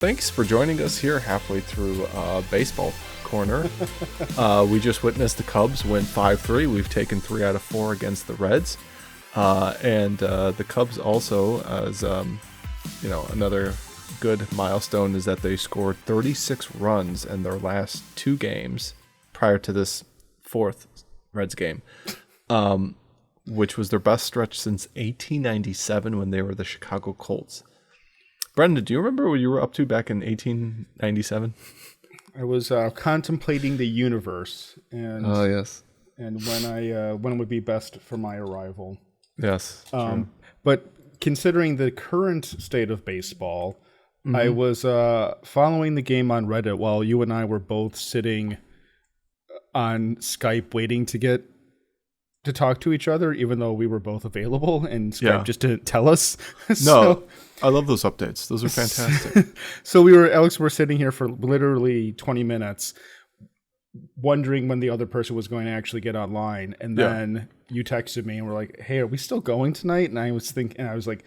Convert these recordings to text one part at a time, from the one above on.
Thanks for joining us here halfway through Baseball Corner. We just witnessed the Cubs win 5-3. We've taken 3 out of 4 against the Reds. And the Cubs also, as another good milestone, is that they scored 36 runs in their last 2 games prior to this 4th Reds game, which was their best stretch since 1897 when they were the Chicago Colts. Brendan, do you remember what you were up to back in 1897? I was contemplating the universe and yes, and when would be best for my arrival. Yes, but considering the current state of baseball, I was following the game on Reddit while you and I were both sitting on Skype waiting to talk to each other, even though we were both available, and Skype just didn't tell us. No, I love those updates. Those are fantastic. So Alex, we're sitting here for literally 20 minutes wondering when the other person was going to actually get online. And then you texted me and we're like, hey, are we still going tonight? And I was like,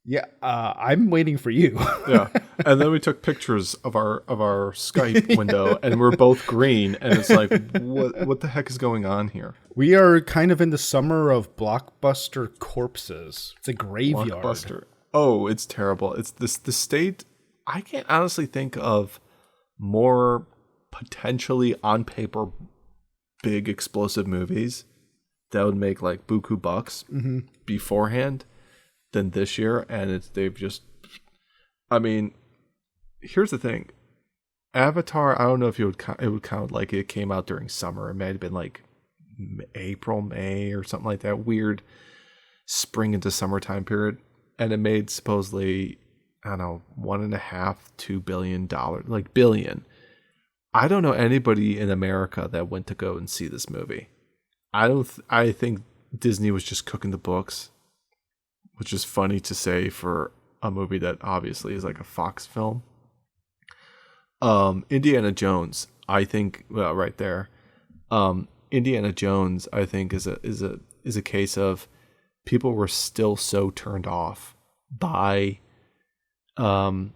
yeah, I'm waiting for you. Yeah. And then we took pictures of our Skype window and we're both green. And it's like, what the heck is going on here? We are kind of in the summer of blockbuster corpses. It's a graveyard. Blockbuster. Oh, it's terrible. It's the state. I can't honestly think of more potentially on paper big explosive movies that would make like buku bucks beforehand than this year. And here's the thing. Avatar, I don't know if it would count like it came out during summer. It might have been like April, May or something like that. Weird spring into summertime period. And it made supposedly, I don't know, $1.5-2 billion, like billion. I don't know anybody in America that went to go and see this movie. I think Disney was just cooking the books, which is funny to say for a movie that obviously is like a Fox film. Indiana Jones, I think, well, right there. Indiana Jones, I think, is a case of people were still so turned off by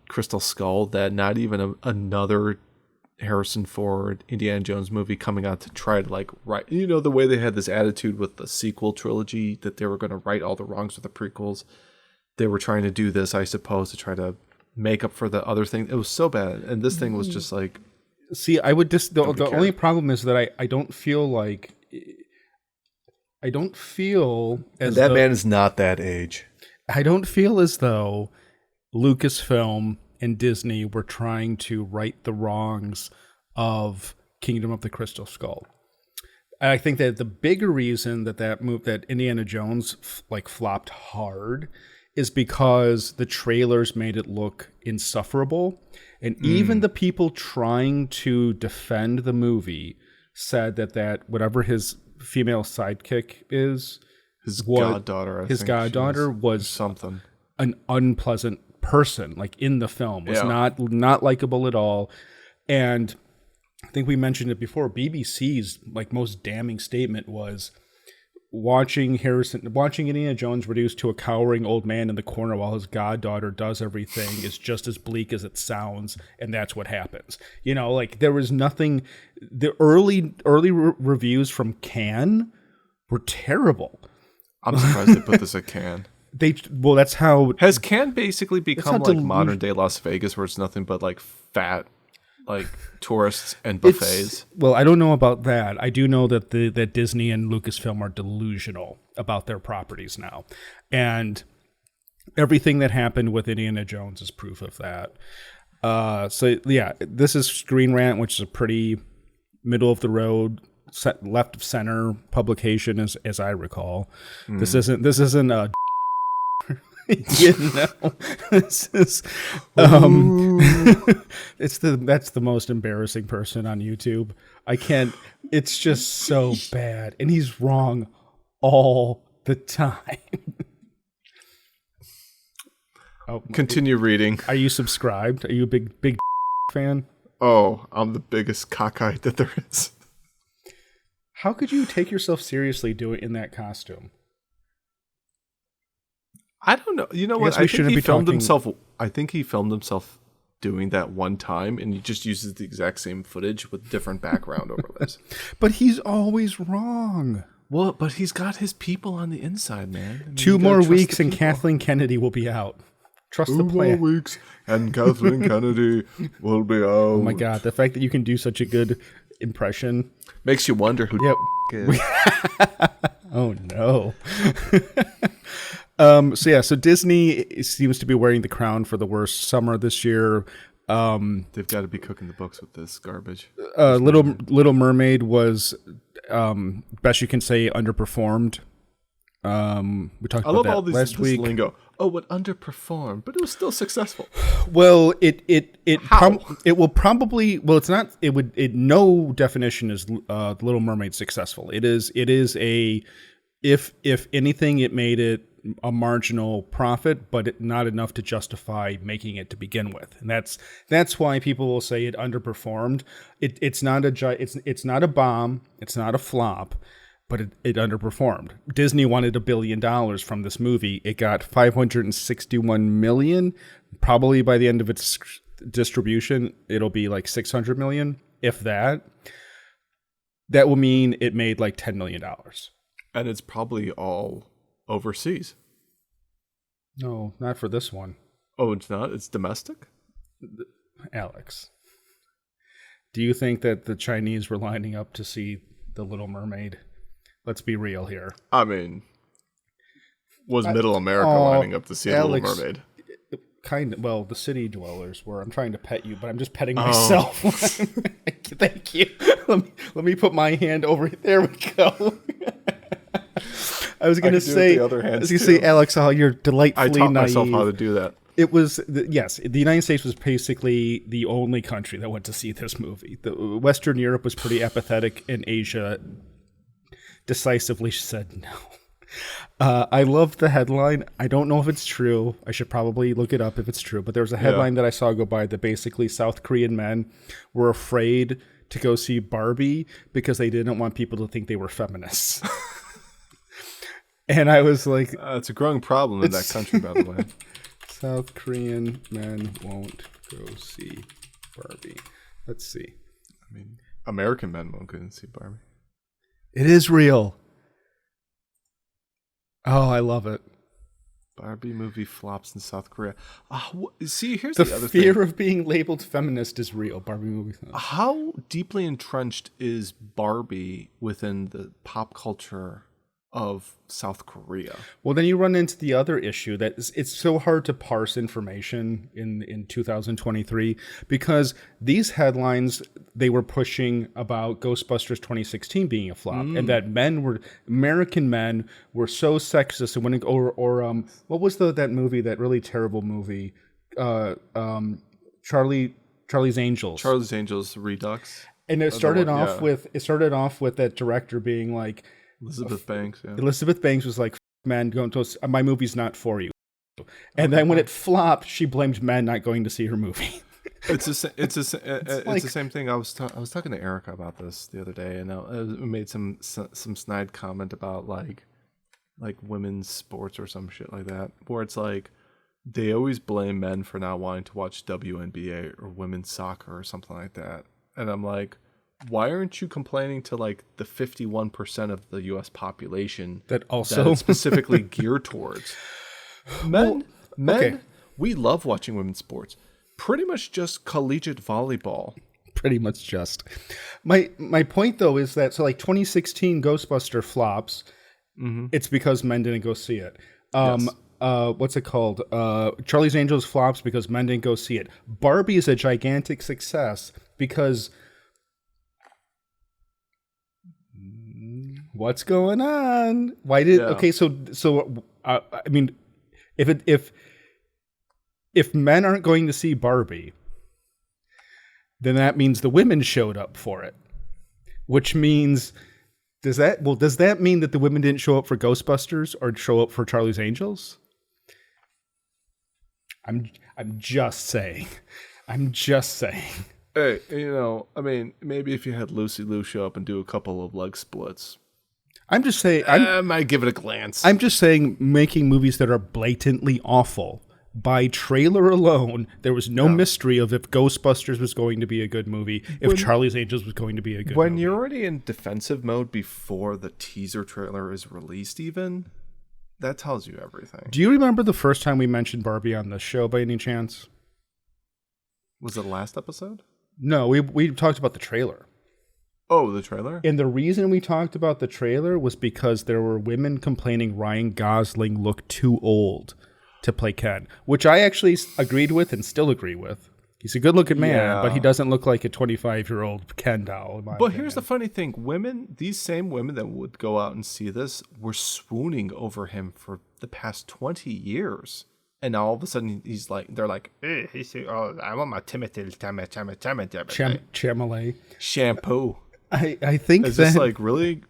Crystal Skull that not even another Harrison Ford Indiana Jones movie coming out to try to like write, the way they had this attitude with the sequel trilogy that they were going to right all the wrongs with the prequels. They were trying to do this, I suppose, to try to make up for the other thing. It was so bad, and this thing was just like. See, I would just the only problem is that I don't feel like. I don't feel as that man is not that age. I don't feel as though Lucasfilm and Disney were trying to right the wrongs of Kingdom of the Crystal Skull. I think that the bigger reason that Indiana Jones flopped hard is because the trailers made it look insufferable, and even the people trying to defend the movie said that whatever his female sidekick is, his goddaughter was something, an unpleasant person, like in the film, was not likable at all. And I think we mentioned it before. BBC's most damning statement was watching Indiana Jones reduced to a cowering old man in the corner while his goddaughter does everything is just as bleak as it sounds, and that's what happens. There was nothing. The early reviews from Cannes were terrible. I'm surprised they put this at Cannes. That's how has Cannes basically become like modern day Las Vegas, where it's nothing but like fat, like tourists and buffets. I don't know about that. I do know that that Disney and Lucasfilm are delusional about their properties now, and everything that happened with Indiana Jones is proof of that. This is Screen Rant, which is a pretty middle of the road, left of center publication, as I recall. This isn't a this is that's the most embarrassing person on YouTube. I can't. It's just so bad, and he's wrong all the time. Continue reading. Are you subscribed? Are you a big fan? Oh, I'm the biggest cockeyed that there is. How could you take yourself seriously doing in that costume? I don't know. You know what? I think he filmed himself doing that one time, and he just uses the exact same footage with different background overlays. But he's always wrong. Well, but he's got his people on the inside, man. I mean, 2 more weeks and Kathleen Kennedy will be out. Trust the plan. 2 more weeks and Kathleen Kennedy will be out. Oh my God, the fact that you can do such a good impression makes you wonder who is. Oh no. So Disney seems to be wearing the crown for the worst summer this year. They've got to be cooking the books with this garbage. Little Mermaid was, best you can say, underperformed. We talked about that last week. Lingo. Oh, it underperformed, but it was still successful. Well, it will probably, well, it's not, no definition is Little Mermaid successful. It is if anything, it made it a marginal profit, but not enough to justify making it to begin with. And that's why people will say it underperformed. It's not a bomb. It's not a flop, but it underperformed. Disney wanted $1 billion from this movie. It got $561 million. Probably by the end of its distribution, it'll be like $600 million, if that. That will mean it made like $10 million. And it's probably all overseas. No, not for this one. Oh, it's not? It's domestic? Alex, do you think that the Chinese were lining up to see The Little Mermaid? Let's be real here. I mean, was Middle America lining up to see Alex, Little Mermaid? Well, the city dwellers were. I'm trying to pet you, but I'm just petting myself. Thank you. Let me put my hand over. There we go. I was going to say, Alex, you're delightfully naive. I taught myself how to do that. It was, yes, the United States was basically the only country that went to see this movie. Western Europe was pretty apathetic, and Asia decisively said no. I love the headline. I don't know if it's true. I should probably look it up if it's true. But there was a headline that I saw go by that basically South Korean men were afraid to go see Barbie because they didn't want people to think they were feminists. And I was like... it's a growing problem in that country, by the way. South Korean men won't go see Barbie. Let's see. I mean, American men won't go and see Barbie. It is real. Oh, I love it. Barbie movie flops in South Korea. See, here's the other thing. The fear of being labeled feminist is real. Barbie movie. How deeply entrenched is Barbie within the pop culture of South Korea? Well, then you run into the other issue that it's so hard to parse information in 2023 because these headlines, they were pushing about Ghostbusters 2016 being a flop and that American men were so sexist and what was that movie, that really terrible movie, Charlie's Angels. Charlie's Angels Redux. And it started off with that director being like, Elizabeth Banks. Yeah. Elizabeth Banks was like, "Man, going to my movie's not for you." And then when it flopped, she blamed men not going to see her movie. It's the same thing. I was talking to Erica about this the other day, and I made some snide comment about like women's sports or some shit like that, where it's like they always blame men for not wanting to watch WNBA or women's soccer or something like that, and I'm like, why aren't you complaining to like the 51% of the U.S. population that it's specifically geared towards men? We love watching women's sports. Pretty much just collegiate volleyball. Pretty much just. My point though is that so like 2016 Ghostbuster flops. Mm-hmm. It's because men didn't go see it. Yes. What's it called? Charlie's Angels flops because men didn't go see it. Barbie is a gigantic success because. What's going on? Why did okay? So I mean, if men aren't going to see Barbie, then that means the women showed up for it, which means does that mean that the women didn't show up for Ghostbusters or show up for Charlie's Angels? I'm just saying. Hey, I mean, maybe if you had Lucy Liu show up and do a couple of leg splits. I'm just saying. I might give it a glance. I'm just saying, making movies that are blatantly awful by trailer alone, there was no mystery of if Ghostbusters was going to be a good movie, if Charlie's Angels was going to be a good movie. When you're already in defensive mode before the teaser trailer is released even, that tells you everything. Do you remember the first time we mentioned Barbie on this show by any chance? Was it the last episode? No, we talked about the trailer. Oh, the trailer? And the reason we talked about the trailer was because there were women complaining Ryan Gosling looked too old to play Ken, which I actually agreed with and still agree with. He's a good-looking man, but he doesn't look like a 25-year-old Ken doll. But here's the funny thing. These same women that would go out and see this were swooning over him for the past 20 years. And now all of a sudden they're like, I want my Chalamet. Shampoo. I think is this really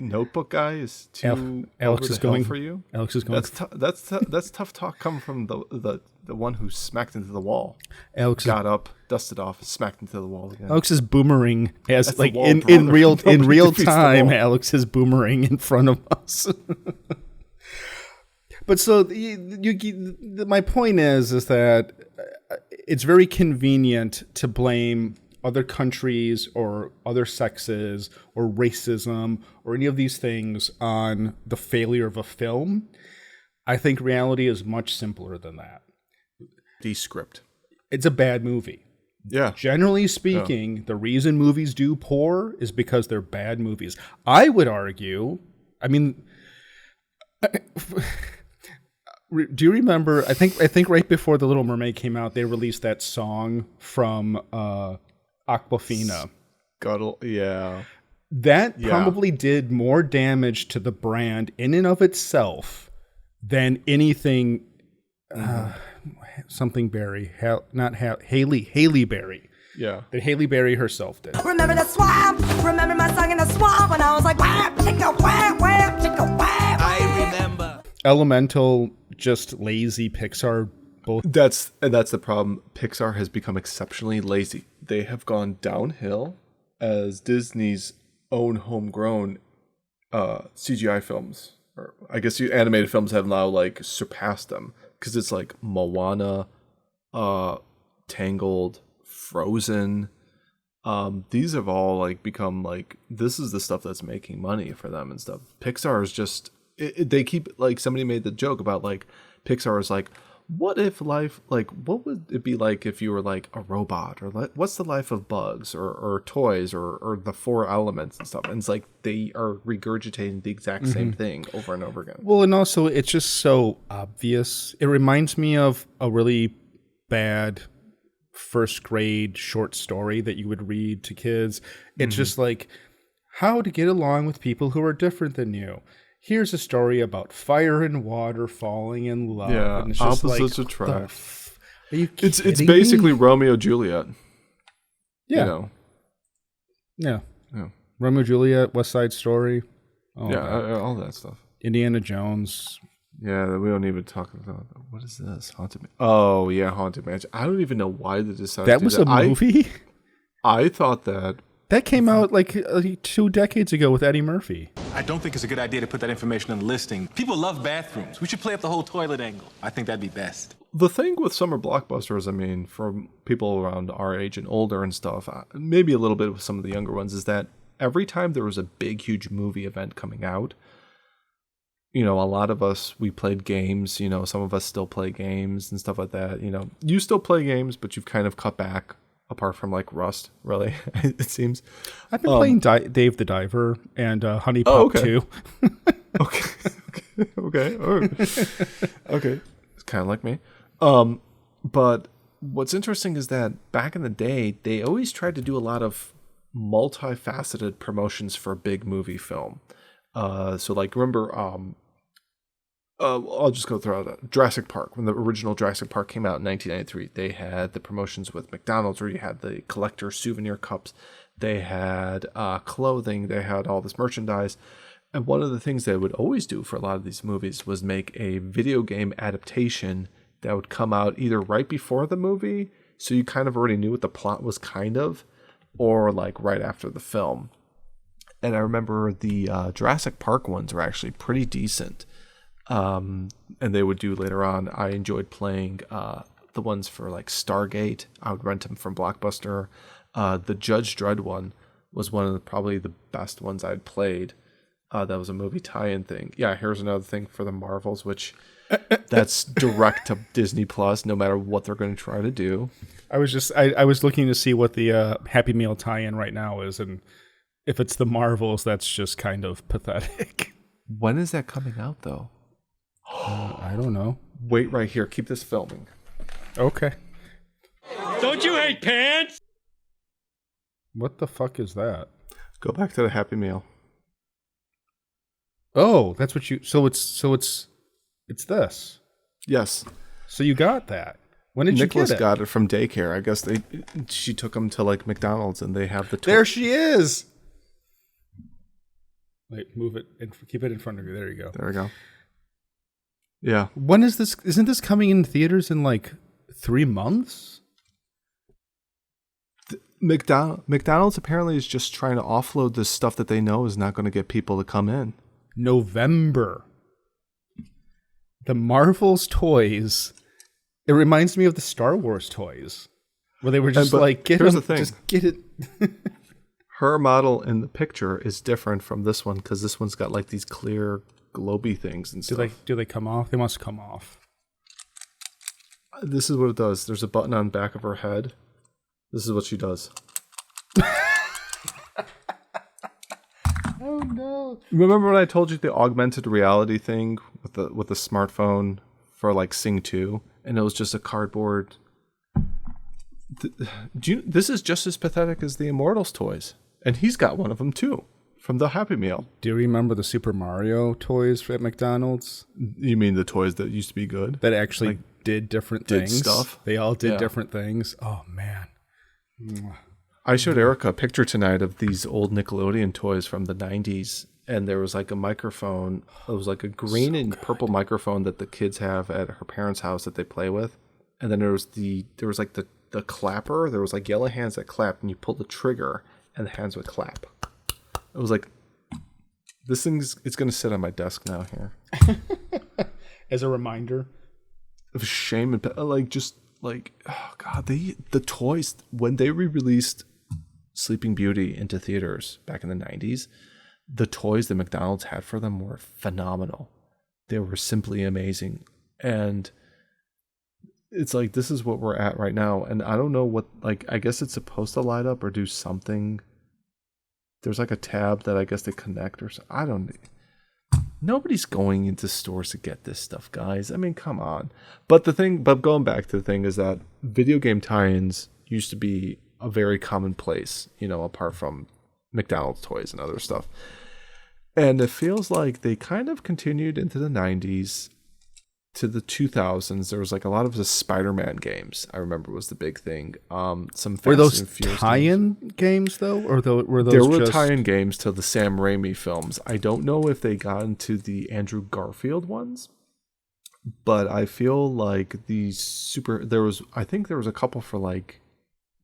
Notebook guy is too Alex is going for you. Alex is going. That's tough talk coming from the one who smacked into the wall. Alex got up, dusted off, smacked into the wall again. Alex is boomerang as like in real time. Alex is boomerang in front of us. But so my point is that it's very convenient to blame other countries or other sexes or racism or any of these things on the failure of a film. I think reality is much simpler than that. The script. It's a bad movie. Yeah. Generally speaking, the reason movies do poor is because they're bad movies. I would argue, do you remember, I think right before The Little Mermaid came out, they released that song from Aquafina. Scuttle, yeah. That probably did more damage to the brand in and of itself than anything. Something Berry, Haley Berry. Yeah. That Haley Berry herself did. Remember the swamp? Remember my song in the swamp when I was like, whap, chicka, whap, whap, chicka, whap. I remember. Elemental, just lazy Pixar. Both. That's the problem. Pixar has become exceptionally lazy. They have gone downhill as Disney's own homegrown CGI films, or I guess animated films, have now like surpassed them, because it's like Moana, Tangled, Frozen. These have all like become like, this is the stuff that's making money for them and stuff. Pixar is just they keep, like, somebody made the joke about like Pixar is like, what if life, like, what would it be like if you were like a robot, or what's the life of bugs or toys or the four elements and stuff? And it's like they are regurgitating the exact same thing over and over again. Well, and also it's just so obvious. It reminds me of a really bad first grade short story that you would read to kids. It's just like how to get along with people who are different than you. Here's a story about fire and water falling in love. Yeah, and it's just opposites like, attract. Are you It's kidding basically me? Romeo Juliet. Yeah. You know? Yeah. Romeo Juliet, West Side Story. All all that stuff. Indiana Jones. Yeah, we don't even talk about that. What is this? Haunted Mansion. Oh, yeah, Haunted Mansion. I don't even know why they decided That to do was that. a movie? I thought that. That came out like 2 decades ago with Eddie Murphy. I don't think it's a good idea to put that information on the listing. People love bathrooms. We should play up the whole toilet angle. I think that'd be best. The thing with summer blockbusters, I mean, for people around our age and older and stuff, maybe a little bit with some of the younger ones, is that every time there was a big, huge movie event coming out, you know, a lot of us, we played games, you know, some of us still play games and stuff like that. You know, you still play games, but you've kind of cut back, apart from like Rust, really, it seems. I've been playing Dave the Diver and Honey Pop 2. Okay. Okay. It's kind of like me. But what's interesting is that back in the day, they always tried to do a lot of multifaceted promotions for a big movie film. So like, remember, I'll just go through it. Jurassic Park. When the original Jurassic Park came out in 1993, they had the promotions with McDonald's, where you had the collector souvenir cups. They had clothing. They had all this merchandise. And one of the things they would always do for a lot of these movies was make a video game adaptation that would come out either right before the movie, so you kind of already knew what the plot was kind of, or like right after the film. And I remember the Jurassic Park ones were actually pretty decent. And they would do later on. I enjoyed playing the ones for like Stargate. I would rent them from Blockbuster. The Judge Dredd one was one of probably the best ones I'd played. That was a movie tie-in thing. Yeah, here's another thing for the Marvels, which that's direct to Disney Plus, no matter what they're going to try to do. I was looking to see what the Happy Meal tie-in right now is, and if it's the Marvels, that's just kind of pathetic. When is that coming out, though? I don't know. Wait right here. Keep this filming. Okay. Don't you hate pants? What the fuck is that? Go back to the Happy Meal. Oh, that's what you. So it's this. Yes. So you got that. When did Nicholas you get it? got it from daycare. I guess she took him to like McDonald's and they have the toy. There she is. Wait, move it and keep it in front of you. There you go. There we go. Yeah. When is this? Isn't this coming in theaters in like 3 months? McDonald's apparently is just trying to offload this stuff that they know is not going to get people to come in. November. The Marvel's toys. It reminds me of the Star Wars toys, where they were just like, get them, just get it. Her model in the picture is different from this one because this one's got like these clear globy things and stuff. Do they come off? They must come off. This is what it does. There's a button on the back of her head. This is what she does. Oh no! Remember when I told you the augmented reality thing with the smartphone for like Sing 2, and it was just a cardboard. This is just as pathetic as the Immortals toys, and he's got one of them too from the Happy Meal. Do you remember the Super Mario toys at McDonald's? You mean the toys that used to be good? That actually did different things. Stuff. They all did different things. Oh man! I showed Erica a picture tonight of these old Nickelodeon toys from the 90s, and there was like a microphone. It was like a green and purple microphone that the kids have at her parents' house that they play with. And then there was like the clapper. There was like yellow hands that clapped, and you pulled the trigger, and the hands would clap. It was like, it's going to sit on my desk now here. As a reminder of shame and oh god, the toys when they re-released Sleeping Beauty into theaters back in the 90s, the toys that McDonald's had for them were phenomenal. They were simply amazing. And it's like, this is what we're at right now. And I don't know what, like, I guess it's supposed to light up or do something. There's like a tab that I guess they connect or something. Nobody's going into stores to get this stuff, guys. I mean, come on. But going back to the thing is that video game tie-ins used to be a very commonplace, apart from McDonald's toys and other stuff. And it feels like they kind of continued into the 90s to the 2000s. There was like a lot of the Spider-Man games, I remember, was the big thing. Some were those tie-in games though, or were those? There were tie-in games to the Sam Raimi films. I don't know if they got into the Andrew Garfield ones, but I feel like I think there was a couple for like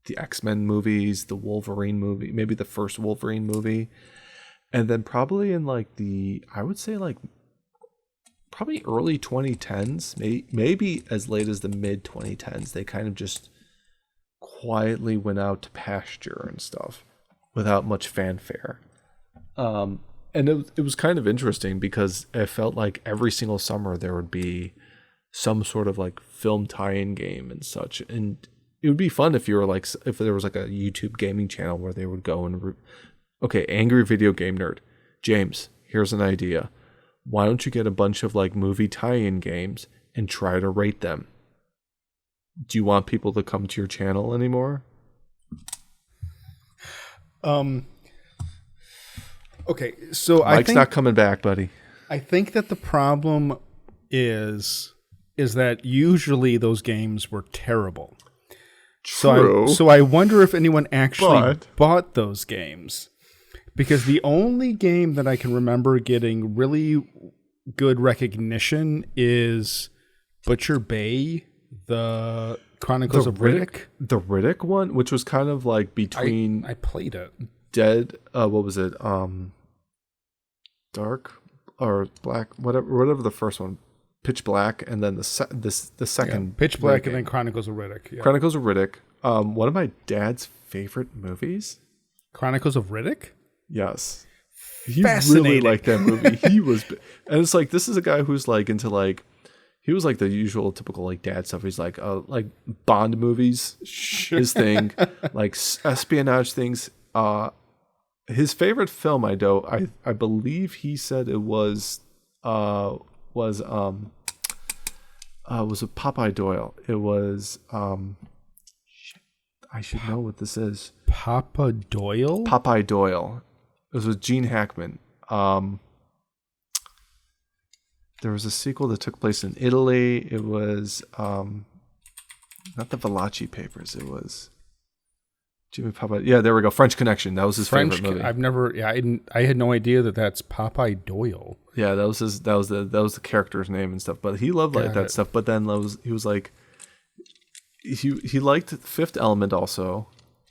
the X-Men movies, the Wolverine movie, maybe the first Wolverine movie, and then probably in like I would say like probably early 2010s, maybe as late as the mid 2010s, they kind of just quietly went out to pasture and stuff without much fanfare. And it was kind of interesting because it felt like every single summer there would be some sort of like film tie-in game and such. And it would be fun if there was like a YouTube gaming channel where they would go and okay, Angry Video Game Nerd, James, here's an idea. Why don't you get a bunch of like movie tie-in games and try to rate them? Do you want people to come to your channel anymore? Okay, so Mike's not coming back, buddy. I think that the problem is that usually those games were terrible. True. So I wonder if anyone actually bought those games. Because the only game that I can remember getting really good recognition is Butcher Bay, the Chronicles of Riddick. The Riddick one, which was kind of like between... I played it. What was it? Dark or Black, whatever the first one, Pitch Black, and then the second Pitch Black, Riddick and then game. Chronicles of Riddick. Yeah. Chronicles of Riddick. One of my dad's favorite movies. Chronicles of Riddick? Yes. He Fascinating. really liked that movie. He was, and it's like, this is a guy who's like into like, he was like the usual typical like dad stuff. He's like Bond movies, his thing, like espionage things. His favorite film, I believe he said it was with Popeye Doyle. It was I should know what this is. Papa Doyle? Popeye Doyle. It was with Gene Hackman. There was a sequel that took place in Italy. It was not the Valachi Papers. It was Jimmy Popeye. Yeah, there we go. French Connection. That was his favorite movie. I've never. Yeah, I had no idea that that's Popeye Doyle. Yeah, that was his. That was the character's name and stuff. But he loved like that stuff. But then he was like, he liked Fifth Element also.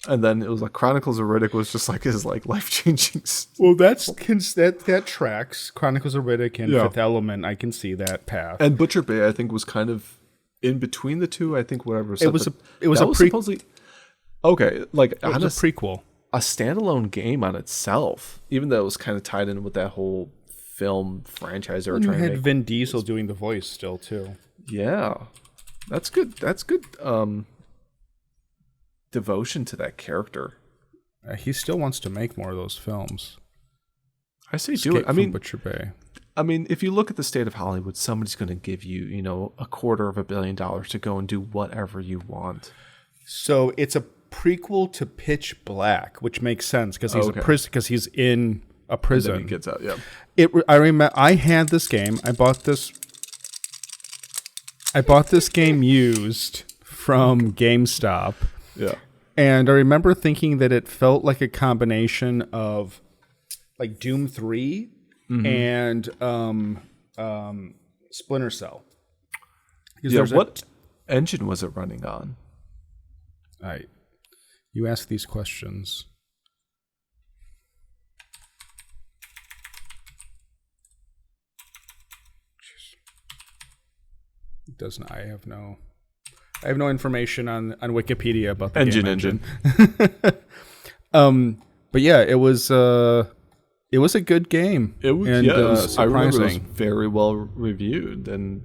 And then it was like Chronicles of Riddick was just like his like life changing. Well, that tracks. Chronicles of Riddick and Fifth Element. I can see that path. And Butcher Bay, I think, was kind of in between the two. I think whatever. It was supposedly okay. Like it was a prequel, a standalone game on itself. Even though it was kind of tied in with that whole film franchise they were trying to make. Vin Diesel doing the voice still too. Yeah, that's good. That's good. Devotion to that character. He still wants to make more of those films. I say do it. I mean, Butcher Bay. I mean, if you look at the state of Hollywood, somebody's going to give you, $250 million to go and do whatever you want. So it's a prequel to Pitch Black, which makes sense because he's because he's in a prison. And then he gets out. Yeah. I remember I had this game. I bought this game used from GameStop. Yeah. And I remember thinking that it felt like a combination of like Doom 3 and Splinter Cell. Yeah, what engine was it running on? You ask these questions. It doesn't. I have no information on Wikipedia about the engine. But yeah, it was a good game. It was, and, it was surprising. I remember it was very well reviewed, and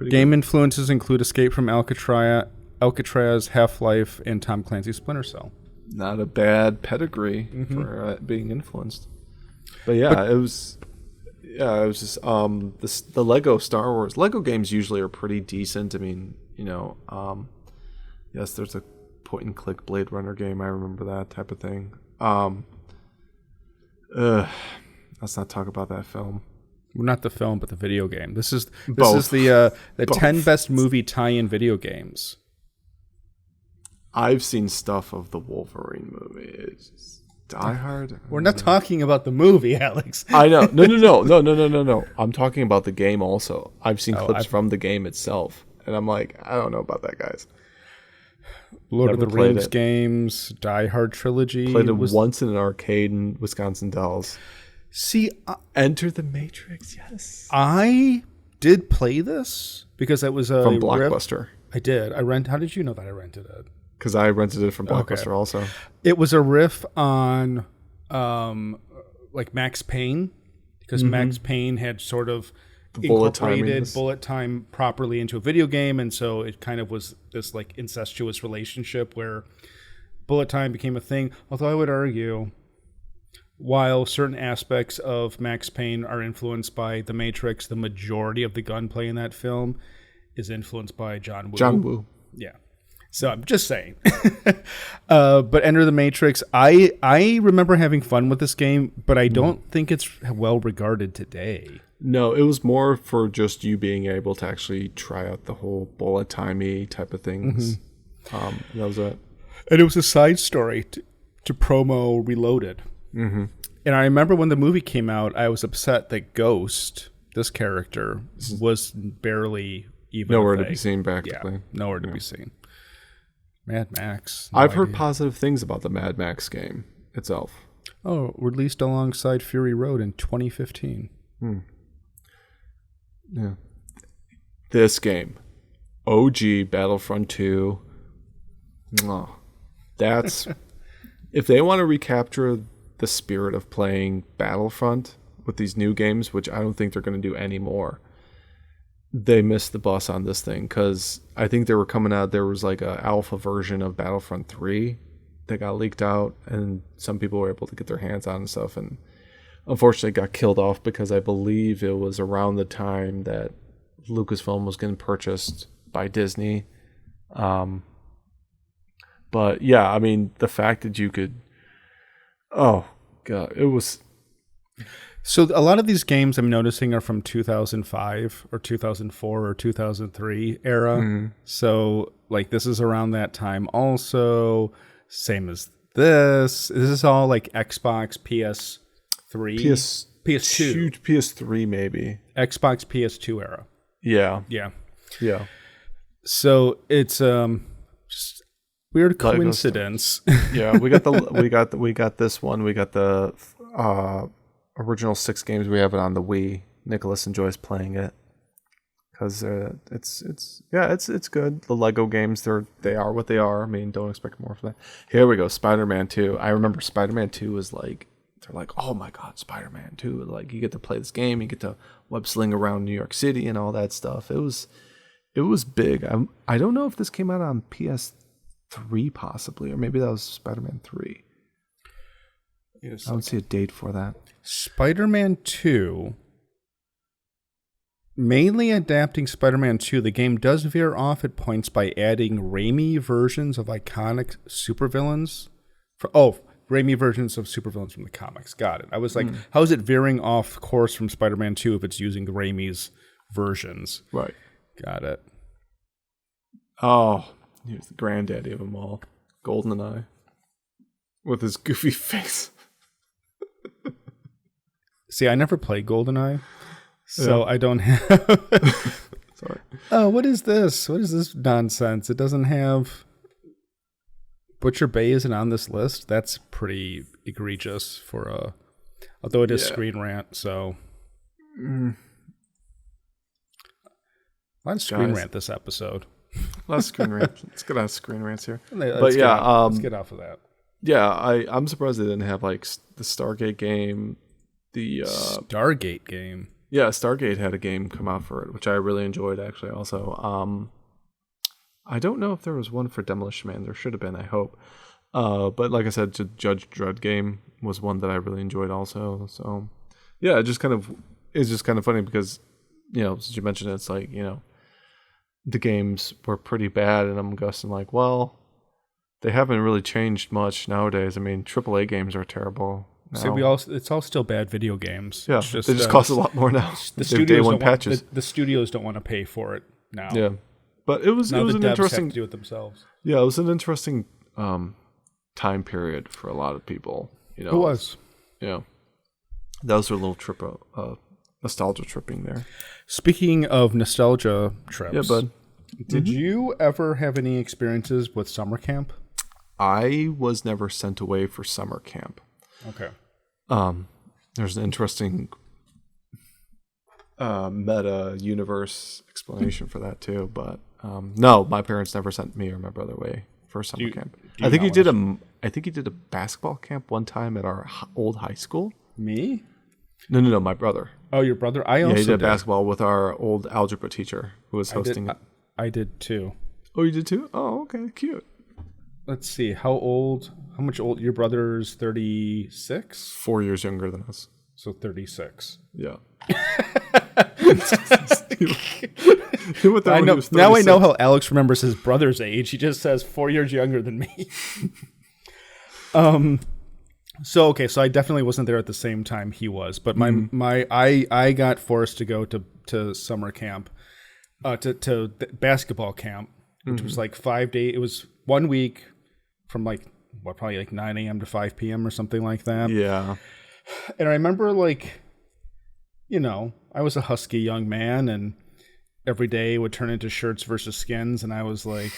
game influences include Escape from Alcatraz, Half-Life, and Tom Clancy's Splinter Cell. Not a bad pedigree for being influenced. But it was. Yeah, it was just the Lego Star Wars. Lego games usually are pretty decent. I mean, yes, there's a point and click Blade Runner game. I remember that type of thing. Let's not talk about that film. Well, not the film, but the video game. This is the 10 best movie tie-in video games. I've seen stuff of the Wolverine movie. It's just Die Hard. We're not talking about the movie, Alex. I know. No. I'm talking about the game also. I've seen clips from the game itself, and I'm like, I don't know about that, guys. Lord of the Rings games, Die Hard trilogy. Played it once in an arcade in Wisconsin Dells. See, Enter the Matrix. Yes, I did play this because it was from Blockbuster. I did. How did you know that I rented it? Because I rented it from Blockbuster also. It was a riff on like Max Payne, because Max Payne had sort of incorporated bullet time properly into a video game, and so it kind of was this like incestuous relationship where bullet time became a thing. Although I would argue, while certain aspects of Max Payne are influenced by The Matrix, the majority of the gunplay in that film is influenced by John Woo. John Woo. Yeah. So I'm just saying. But Enter the Matrix, I remember having fun with this game, but I don't think it's well regarded today. No, it was more for just you being able to actually try out the whole bullet timey type of things. That was it. And it was a side story to promo Reloaded. And I remember when the movie came out, I was upset that Ghost, this character, was barely even nowhere to be seen practically. Yeah, nowhere to be seen. Mad Max. I've heard positive things about the Mad Max game itself. Oh, released alongside Fury Road in 2015. Yeah. This game, OG Battlefront 2. Oh, that's if they want to recapture the spirit of playing Battlefront with these new games, which I don't think they're going to do anymore. They missed the bus on this thing because I think they were coming out. There was like a alpha version of Battlefront 3 that got leaked out, and some people were able to get their hands on and stuff. And unfortunately, it got killed off because I believe it was around the time that Lucasfilm was getting purchased by Disney. But yeah, I mean, the fact that you could, oh god, it was. So a lot of these games I'm noticing are from 2005 or 2004 or 2003 era. Mm-hmm. So like this is around that time also. Same as this. This is all like Xbox, PS3, PS2, PS3 maybe. Xbox, PS2 era. Yeah. Yeah. Yeah. So it's just weird coincidence. Yeah, we got this one. We got the original 6 games. We have it on the Wii. Nicholas enjoys playing it because it's good. The Lego games, they are what they are. I mean, don't expect more from that. Here we go, Spider-Man 2. I remember Spider-Man 2 was like, they're like, oh my god, Spider-Man 2. Like, you get to play this game, you get to web sling around New York City and all that stuff. It was big. I don't know if this came out on PS3 possibly, or maybe that was Spider-Man 3. Yes, I don't see a date for that. Spider-Man 2, mainly adapting Spider-Man 2, the game does veer off at points by adding Raimi versions of iconic supervillains. Raimi versions of supervillains from the comics. Got it. I was like, how is it veering off course from Spider-Man 2 if it's using Raimi's versions? Right. Got it. Oh, he was the granddaddy of them all. GoldenEye. With his goofy face. See, I never played GoldenEye, so I don't have... Sorry. Oh, what is this? What is this nonsense? It doesn't have... Butcher Bay isn't on this list. That's pretty egregious for a... Although it is Screen Rant, so... Let's Screen Rant this episode. Let's Screen Rant. Let's get out of Screen Rants here. Let's get off of that. Yeah, I'm surprised they didn't have like the Stargate game. The Stargate game. Yeah, Stargate had a game come out for it, which I really enjoyed actually. Also, I don't know if there was one for Demolition Man. There should have been, I hope. But like I said, the Judge Dredd game was one that I really enjoyed also. So yeah, it's just kind of funny because, you know, since you mentioned it, it's like, you know, the games were pretty bad, and I'm guessing like, well, they haven't really changed much nowadays. I mean, AAA games are terrible. So it's all still bad video games. Yeah, it's just, they just cost a lot more now. The studios don't patches. The studios don't want to pay for it now. Yeah, but it was an interesting have to do it themselves. Yeah, it was an interesting time period for a lot of people. You know, it was. Yeah, that was a little trip, nostalgia tripping there. Speaking of nostalgia trips, yeah, bud. Did you ever have any experiences with summer camp? I was never sent away for summer camp. Okay. There's an interesting meta universe explanation for that too, but no, my parents never sent me or my brother away for summer camp. I think he did a basketball camp one time at our old high school. Me? No, my brother. Oh, your brother? I also he did basketball with our old algebra teacher who was hosting it. I did too. Oh, you did too? Oh, okay, cute. Let's see. How much old? Your brother's 36? 4 years younger than us. So 36. Yeah. Now I know how Alex remembers his brother's age. He just says 4 years younger than me. So I definitely wasn't there at the same time he was, but I got forced to go to summer camp, to basketball camp, which was like 5 days. It was 1 week from probably like 9 a.m. to 5 p.m. or something like that. Yeah. And I remember I was a husky young man, and every day would turn into shirts versus skins, and I was like,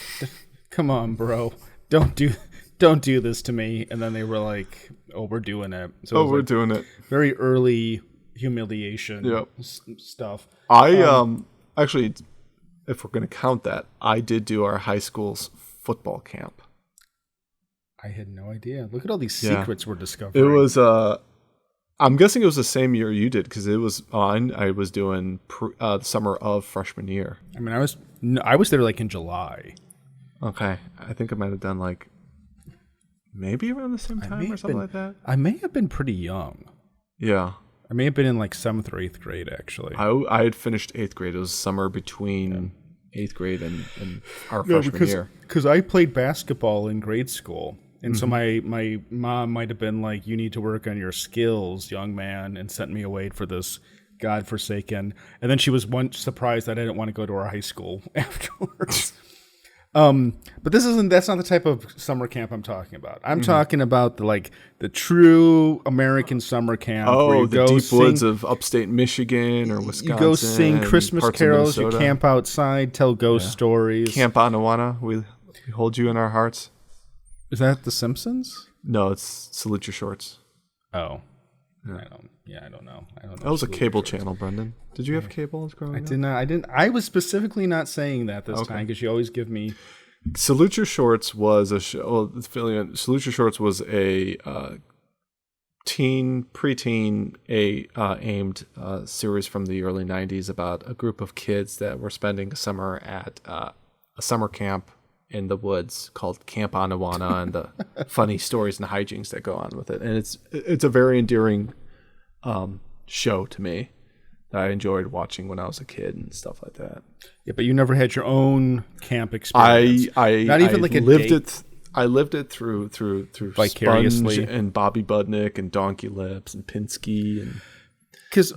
come on, bro, don't do don't do this to me. And then they were like, oh, we're doing it. So Oh, we're doing it. Very early humiliation stuff. I actually, if we're going to count that, I did do our high school's football camp. I had no idea. Look at all these Yeah. secrets we're discovering. It was, I'm guessing it was the same year you did because it was on. I was doing the summer of freshman year. I mean, I was there like in July. Okay. I think I might have done like maybe around the same time or something like that. I may have been pretty young. Yeah. I may have been in like 7th or 8th grade, actually. I had finished 8th grade. It was summer between 8th grade and our freshman year. Because I played basketball in grade school. And so my mom might have been like, you need to work on your skills, young man, and sent me away for this godforsaken. And then she was once surprised that I didn't want to go to our high school afterwards. But that's not the type of summer camp I'm talking about. I'm talking about the true American summer camp. Oh, where you the go deep woods of upstate Michigan or Wisconsin. You go sing Christmas parts of carols, you Minnesota. camp outside, tell ghost stories. Camp Anawana. We hold you in our hearts. Is that The Simpsons? No, it's Salute Your Shorts. Oh. I don't know. That was a cable channel, Brendan. Did you have cable growing up? I did not. I didn't. I was specifically not saying that this time because you always give me. Salute Your Shorts was a show. Salute Your Shorts was a preteen aimed series from the early '90s about a group of kids that were spending a summer at a summer camp in the woods called Camp Anawana, and the funny stories and hijinks that go on with it. And it's a very endearing show to me that I enjoyed watching when I was a kid and stuff like that. Yeah, but you never had your own camp experience. Not even like a lived date. it. I lived it through Vicariously. Sponge and Bobby Budnick and Donkey Lips and Pinsky and Because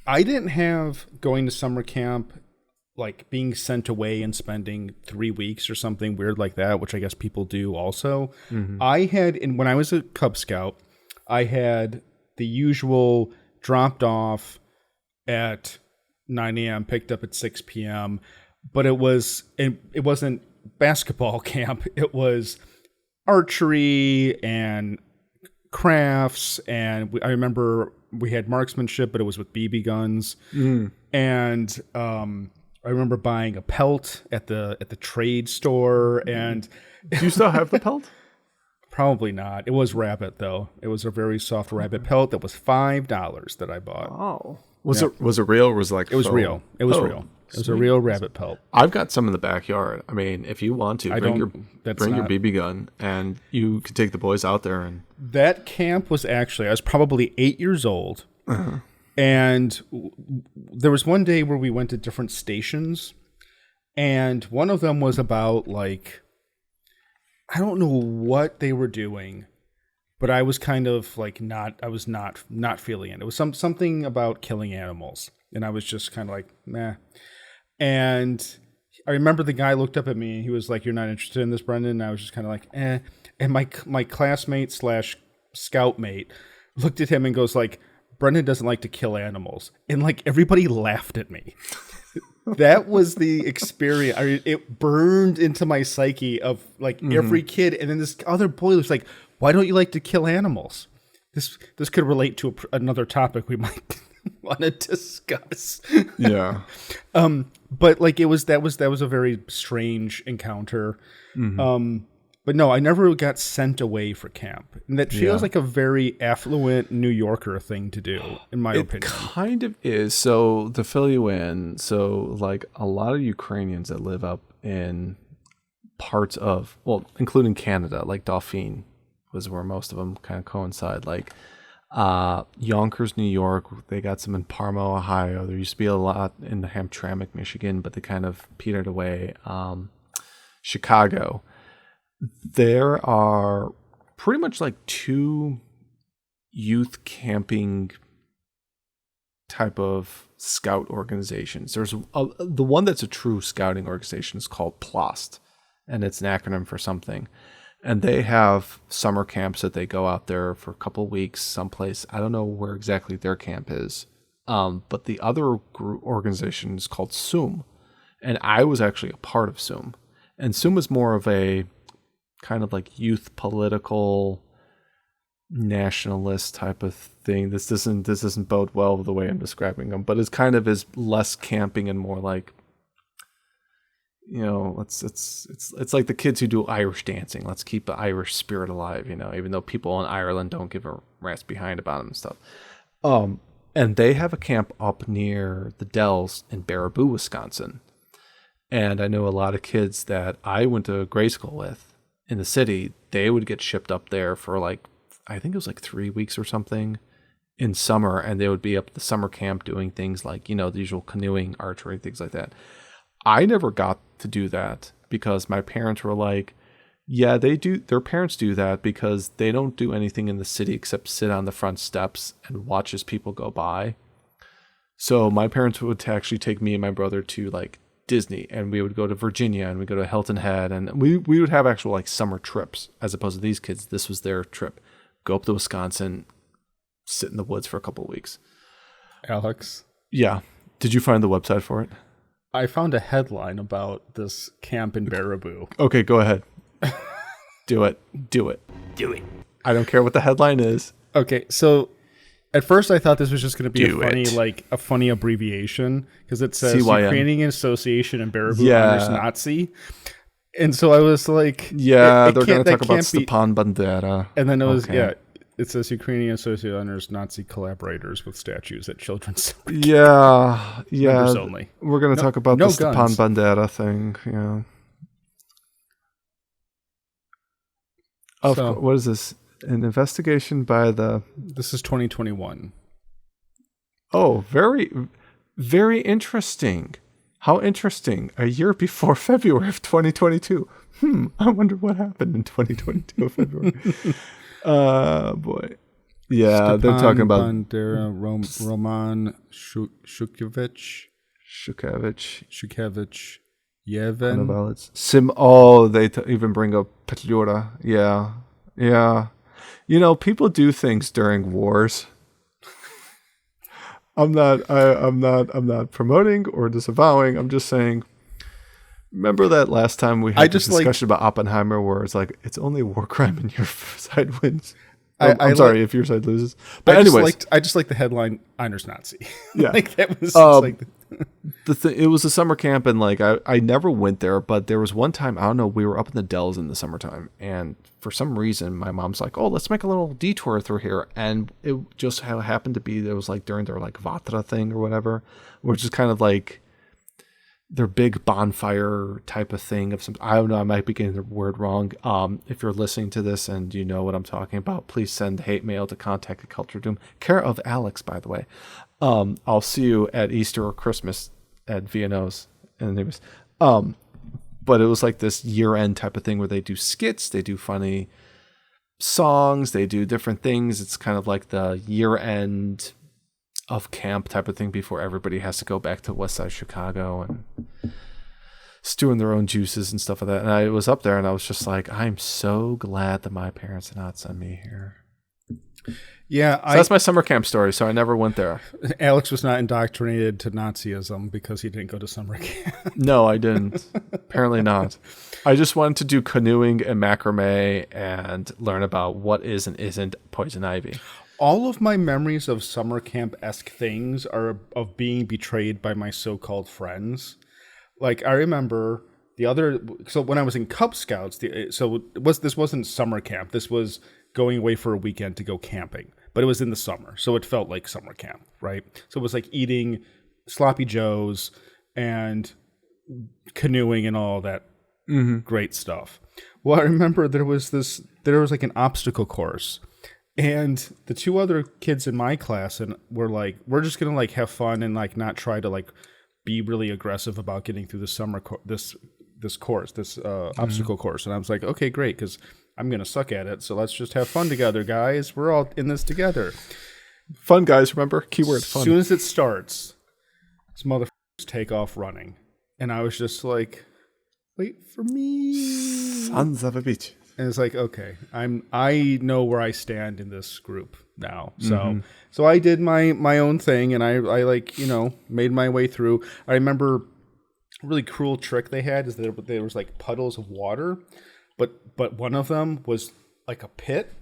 I didn't have going to summer camp, like being sent away and spending 3 weeks or something weird like that, which I guess people do also. I had, when I was a Cub Scout, I had the usual dropped off at 9 a.m., picked up at 6 p.m., but it wasn't basketball camp. It was archery and crafts, and I remember we had marksmanship, but it was with BB guns. And I remember buying a pelt at the trade store, and do you still have the pelt? Probably not. It was rabbit though. It was a very soft rabbit pelt that was $5 that I bought. Oh, was it real? Or was it like It was faux? real. It was Oh, real. It was a real rabbit pelt. I've got some in the backyard. I mean, if you want to, bring your not- BB gun, and you could take the boys out there. And That camp was actually, I was probably 8 years old. And there was one day where we went to different stations, and one of them was about like, I don't know what they were doing, but I was kind of like not feeling it. It was something about killing animals, and I was just kind of like, meh. And I remember the guy looked up at me and he was like, "You're not interested in this, Brendan?" And I was just kind of like, eh. And my classmate / scout mate looked at him and goes like, "Brendan doesn't like to kill animals," and like everybody laughed at me. That was the experience. It burned into my psyche of like every kid. And then this other boy was like, "Why don't you like to kill animals?" This could relate to another topic we might want to discuss. yeah, But like that was a very strange encounter. But no, I never got sent away for camp. And that feels like a very affluent New Yorker thing to do, in my opinion. It kind of is. So to fill you in, so like a lot of Ukrainians that live up in parts of, well, including Canada, like Dauphine was where most of them kind of coincide. Like Yonkers, New York, they got some in Parma, Ohio. There used to be a lot in Hamtramck, Michigan, but they kind of petered away. Chicago. There are pretty much like 2 youth camping type of scout organizations. There's the one that's a true scouting organization is called PLOST, and it's an acronym for something. And they have summer camps that they go out there for a couple of weeks someplace. I don't know where exactly their camp is. But the other organization is called SUM. And I was actually a part of SUM. And SUM is more of a kind of like youth political nationalist type of thing. This doesn't bode well the way I'm describing them, but it's kind of is less camping and more like, you know, it's like the kids who do Irish dancing. Let's keep the Irish spirit alive, you know, even though people in Ireland don't give a rat's behind about them and stuff. And they have a camp up near the Dells in Baraboo, Wisconsin. And I know a lot of kids that I went to grade school with in the city, they would get shipped up there for like, I think it was like 3 weeks or something in summer. And they would be up at the summer camp doing things like, you know, the usual canoeing, archery, things like that. I never got to do that because my parents were like, yeah, they do. Their parents do that because they don't do anything in the city except sit on the front steps and watch as people go by. So my parents would actually take me and my brother to like Disney, and we would go to Virginia, and we go to Hilton Head, and we would have actual like summer trips as opposed to these kids. This was their trip. Go up to Wisconsin, sit in the woods for a couple of weeks. Alex? Yeah. Did you find the website for it? I found a headline about this camp in Baraboo. Okay, go ahead. Do it. I don't care what the headline is. Okay, so at first I thought this was just going to be Do a funny, it. like a funny abbreviation because it says CYM. Ukrainian Association in Baraboo Yeah. honors Nazi, and so I was like, Yeah, it they're going can't- to that talk about can't be- Stepan Bandera. And then it was Okay. it says Ukrainian Association honors Nazi collaborators with statues at children's Yeah, members only. We're going to talk about no the Stepan guns. Bandera thing. Yeah. So- What is this? An investigation by the... This is 2021. Oh, very, very interesting. How interesting. A year before February of 2022. I wonder what happened in 2022 February. Boy. Yeah, they're talking about... Bandera, Roman Shukevich, Shukevich, Yevhen. Ballads. They even bring up Petlura. Yeah. You know, people do things during wars. I'm not promoting or disavowing. I'm just saying. Remember that last time we had this discussion about Oppenheimer, where it's like it's only a war crime and your side wins. I'm sorry if your side loses. But anyways, I just like the headline "Honors Nazi." Yeah. Like that was just like it was a summer camp, and like I never went there, but there was one time, I don't know, we were up in the Dells in the summertime, and for some reason my mom's like, oh, let's make a little detour through here, and it just happened to be there was like during their like Vatra thing or whatever, which is kind of like their big bonfire type of thing of some, I don't know, I might be getting the word wrong. If you're listening to this and you know what I'm talking about, please send hate mail to Contact at Culture Doom, care of Alex, by the way. I'll see you at Easter or Christmas at V&O's. And it was, but it was like this year-end type of thing where they do skits, they do funny songs, they do different things. It's kind of like the year-end of camp type of thing before everybody has to go back to West Side Chicago and stewing their own juices and stuff like that. And I was up there and I was just like, I'm so glad that my parents did not send me here. yeah. So that's my summer camp story. So I never went there. Alex was not indoctrinated to Nazism because he didn't go to summer camp. No, I didn't. Apparently not. I just wanted to do canoeing and macrame and learn about what is and isn't poison ivy. All of my memories of summer camp-esque things are of being betrayed by my so-called friends. Like I remember so when I was in Cub Scouts, this wasn't summer camp. This was going away for a weekend to go camping, but it was in the summer, so it felt like summer camp, right? So it was like eating sloppy joes and canoeing and all that great stuff. Well, I remember there was like an obstacle course. And the two other kids in my class and were like, we're just gonna like have fun and like not try to like be really aggressive about getting through the summer this obstacle course. And I was like, okay, great, because I'm gonna suck at it. So let's just have fun together, guys. We're all in this together. Fun, guys. Remember, keyword As fun. soon as it starts, this motherfuckers take off running, and I was just like, wait for me. Sons of a bitch. And it's like, okay, I know where I stand in this group now. So I did my own thing, and I like, you know, made my way through. I remember a really cruel trick they had is that there was like puddles of water but one of them was like a pit.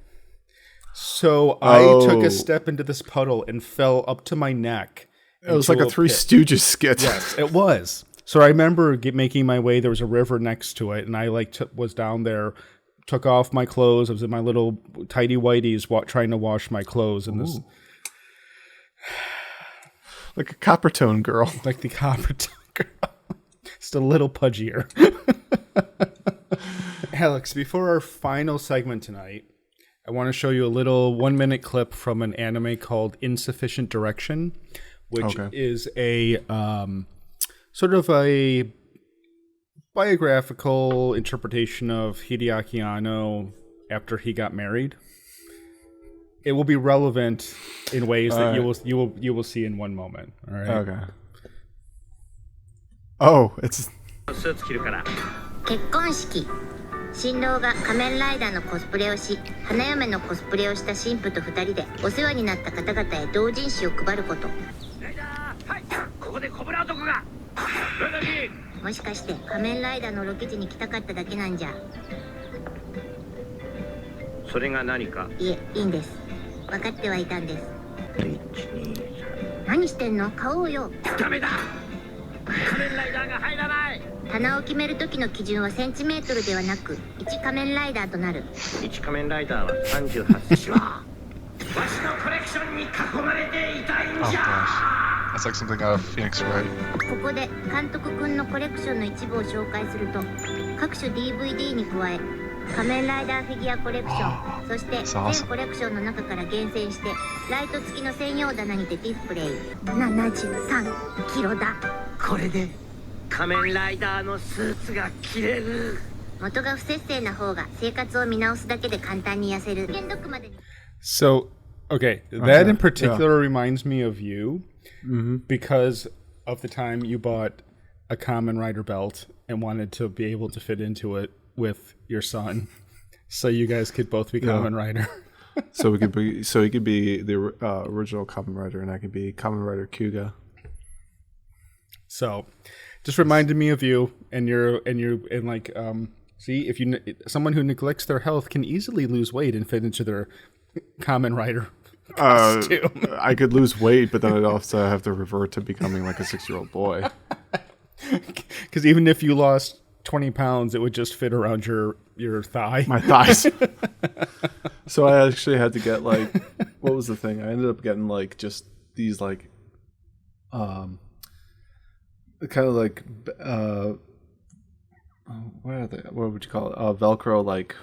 So I took a step into this puddle and fell up to my neck. It was like a Three Stooges skit. Yes, it was. So I remember making my way. There was a river next to it, and I was down there, took off my clothes. I was in my little tidy whities trying to wash my clothes in this. Like a Coppertone girl. Like the Coppertone girl. Just a little pudgier. Alex, before our final segment tonight, I want to show you a little 1-minute clip from an anime called Insufficient Direction, which is a sort of a biographical interpretation of Hideaki Anno after he got married. It will be relevant in ways that you will see in one moment. All right. Okay. Oh, it's 結婚式新郎が仮面ライダーのコスプレをし花嫁のコスプレをした新婦と2人でお世話になった方々へ同人誌を配ること。はい、ここでコブラ男がもしかして仮面ライダーのロケ地に来たかっただけなんじゃ。それが何か。いえ、いいんです。分かってはいたんです。何してんの？買おうよ。ダメだ。仮面ライダーが入らない。棚を決める時の基準はセンチメートルではなく1仮面ライダーとなる。1仮面ライダーは38センチ。わしのコレクションに囲まれていたいんじゃ。That's like something out of Phoenix, right? ここで監督くんのコレクションの一部を紹介すると、各種 DVD に加え仮面ライダーフィギュアコレクション、そして全コレクションの中から厳選してライト付きの専用棚にてディスプレイ。73キロだ。これで仮面ライダーのスーツが着れる。元が不摂生な方が生活を見直すだけで簡単に痩せる。So, okay, that in particular reminds me of you because of the time you bought a Kamen Rider belt and wanted to be able to fit into it with your son, so you guys could both be Kamen Rider. So he could be the original Kamen Rider, and I could be Kamen Rider Kyuga. So, just reminded me of you, and see, if someone who neglects their health can easily lose weight and fit into their Kamen Rider costume. I could lose weight, but then I'd also have to revert to becoming like a 6-year-old boy. Because even if you lost 20 pounds, it would just fit around your thigh. My thighs. So I actually had to get like, what was the thing? I ended up getting like just these like, kind of like, what are they? What would you call it? Velcro like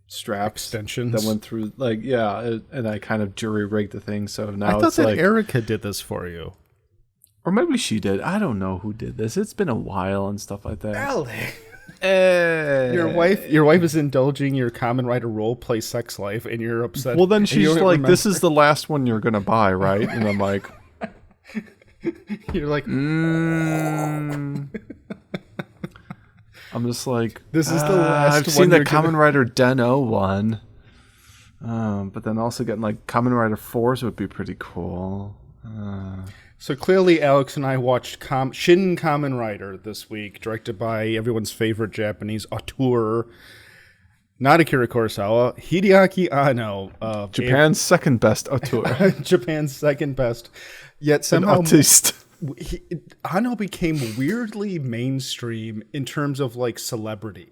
straps, extensions that went through like and I kind of jury rigged the thing. So now I thought it's that like Erica did this for you, or maybe she did. I don't know who did this. It's been a while and stuff like that. Your wife is indulging your Kamen Rider role play sex life, and you're upset. Well, then she's like, "This is the last one you're gonna buy, right?" And I'm like, "You're like." I'm just like, this is the last. I've seen the Kamen Rider Den-O one, but then also getting like Kamen Rider 4s would be pretty cool. So clearly, Alex and I watched Shin Kamen Rider this week, directed by everyone's favorite Japanese auteur, not Akira Kurosawa, Hideaki Anno, Japan's second best auteur. Japan's second best, yet somehow Anno became weirdly mainstream in terms of like celebrity.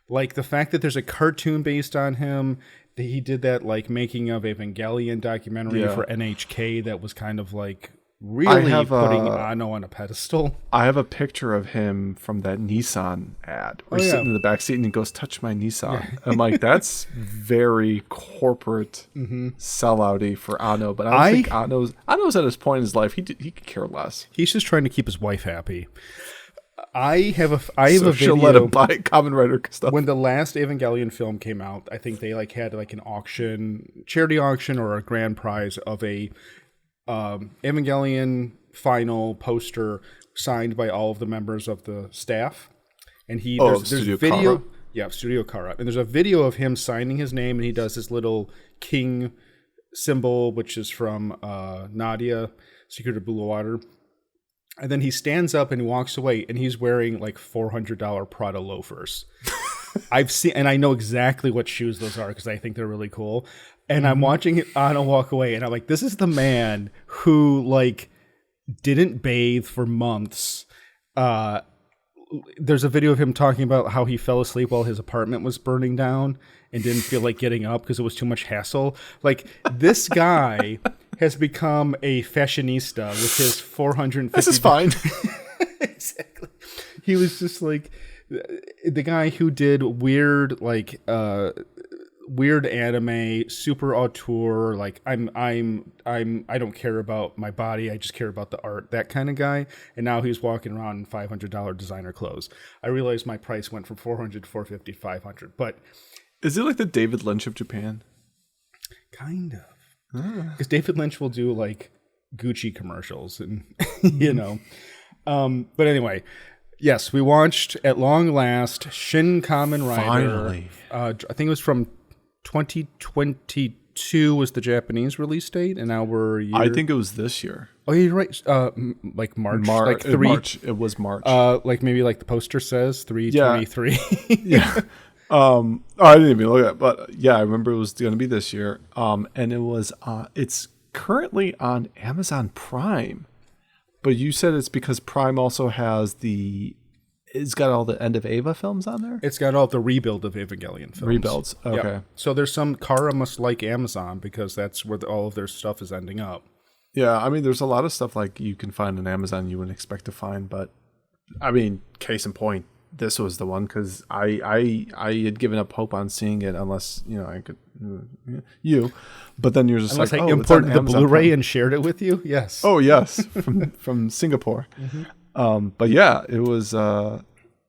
Like the fact that there's a cartoon based on him, that he did that like making of Evangelion documentary for NHK that was kind of like really putting Anno on a pedestal. I have a picture of him from that Nissan ad where he's sitting in the back seat and he goes, "Touch my Nissan." Yeah. I'm like, that's very corporate sellouty for Anno, but I think Anno's at his point in his life. He could care less. He's just trying to keep his wife happy. I have a video. She'll let him buy Kamen Rider stuff. When the last Evangelion film came out, I think they like had like an auction, charity auction, or a grand prize of a Evangelion final poster signed by all of the members of the staff. And there's video, Kara? Studio Kara, and there's a video of him signing his name, and he does this little king symbol, which is from Nadia, Secret of Blue Water. And then he stands up and he walks away, and he's wearing like $400 Prada loafers. I've seen, and I know exactly what shoes those are because I think they're really cool. And I'm watching Anna walk away, and I'm like, this is the man who like didn't bathe for months. There's a video of him talking about how he fell asleep while his apartment was burning down and didn't feel like getting up because it was too much hassle. Like, this guy has become a fashionista with his 450. This is fine. Exactly. He was just like the guy who did weird, like, weird anime, super auteur, like I don't care about my body, I just care about the art, that kind of guy. And now he's walking around in $500 designer clothes. I realized my price went from 400 to 450, 500, but Is it like the David Lynch of Japan? kind of, because David Lynch will do like Gucci commercials and you know. But anyway, yes, we watched at long last Shin Kamen Rider. Finally. I think it was from 2022 was the Japanese release date, and now we're a year. I think it was this year. Oh, you're right. Like March, like three. March. It was March. Like maybe like the poster says 3/23. Yeah. Oh, I didn't even look at it, but yeah, I remember it was going to be this year. And it was. It's currently on Amazon Prime, but you said it's because Prime also has it's got all the End of Eva films on there. It's got all the rebuild of Evangelion films. Rebuilds. Okay. Yep. So there's some Kara must like Amazon because that's where all of their stuff is ending up. Yeah, I mean, there's a lot of stuff like you can find on Amazon you wouldn't expect to find, but I mean, case in point, this was the one because I had given up hope on seeing it unless I could but then you're just unless like, I oh, imported it's the on Amazon Blu-ray Prime. and shared it with you. Yes. Oh yes, from Singapore. But yeah, it was.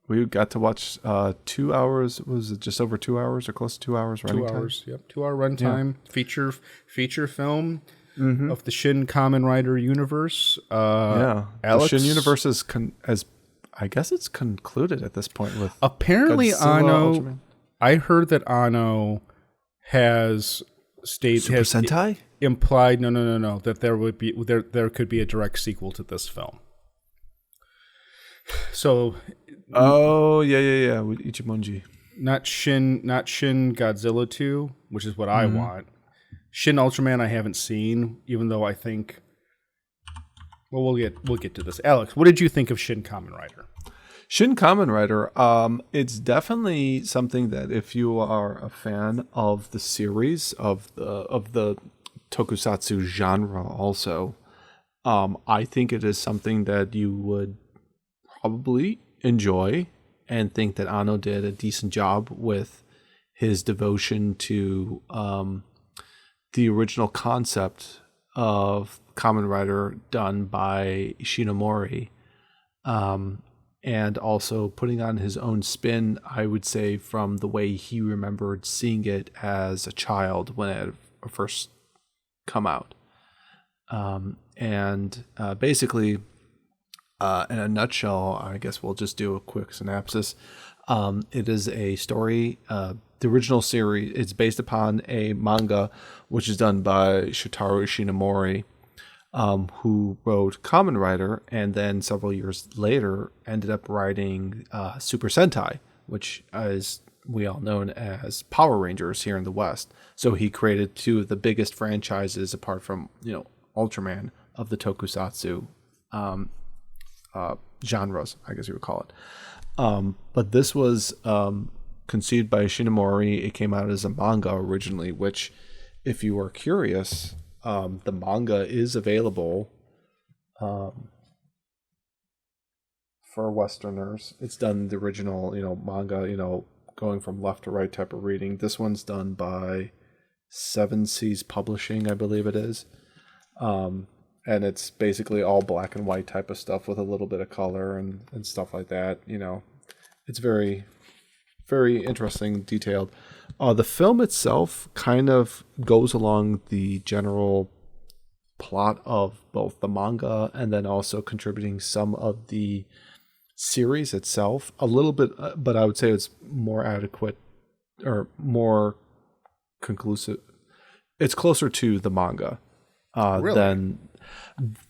We got to watch 2 hours. Was it just over 2 hours or close to 2 hours running 2 time? hours. Yep. 2 hour runtime feature film of the Shin Kamen Rider universe. Yeah, Alex, the Shin universe is as I guess it's concluded at this point with apparently Godzilla, Anno. Ultraman. I heard that Anno has Super Sentai? implied no that there could be a direct sequel to this film. So Oh yeah with Ichimonji. not Shin Godzilla 2, which is what I want. Shin Ultraman I haven't seen, even though I think we'll get to this. Alex, what did you think of Shin Kamen Rider? Shin Kamen Rider, it's definitely something that if you are a fan of the series of the tokusatsu genre also, I think it is something that you would probably enjoy and think that Anno did a decent job with his devotion to the original concept of Kamen Rider done by Ishinomori. And also putting on his own spin, I would say, from the way he remembered seeing it as a child when it had first come out. Basically, in a nutshell, I guess we'll just do a quick synopsis. It is a story. The original series, it's based upon a manga, which is done by Shotaro Ishinomori, who wrote Kamen Rider, and then several years later ended up writing Super Sentai, which is we all known as Power Rangers here in the West. So he created two of the biggest franchises, apart from Ultraman, of the tokusatsu genres, I guess you would call it. But this was conceived by Ishinomori. It came out as a manga originally, which, if you are curious, the manga is available for Westerners. It's done the original, manga, going from left to right type of reading. This one's done by Seven Seas Publishing, I believe it is. And it's basically all black and white type of stuff with a little bit of color and stuff like that. It's very, very interesting, detailed. The film itself kind of goes along the general plot of both the manga and then also contributing some of the series itself a little bit, but I would say it's more adequate or more conclusive. It's closer to the manga than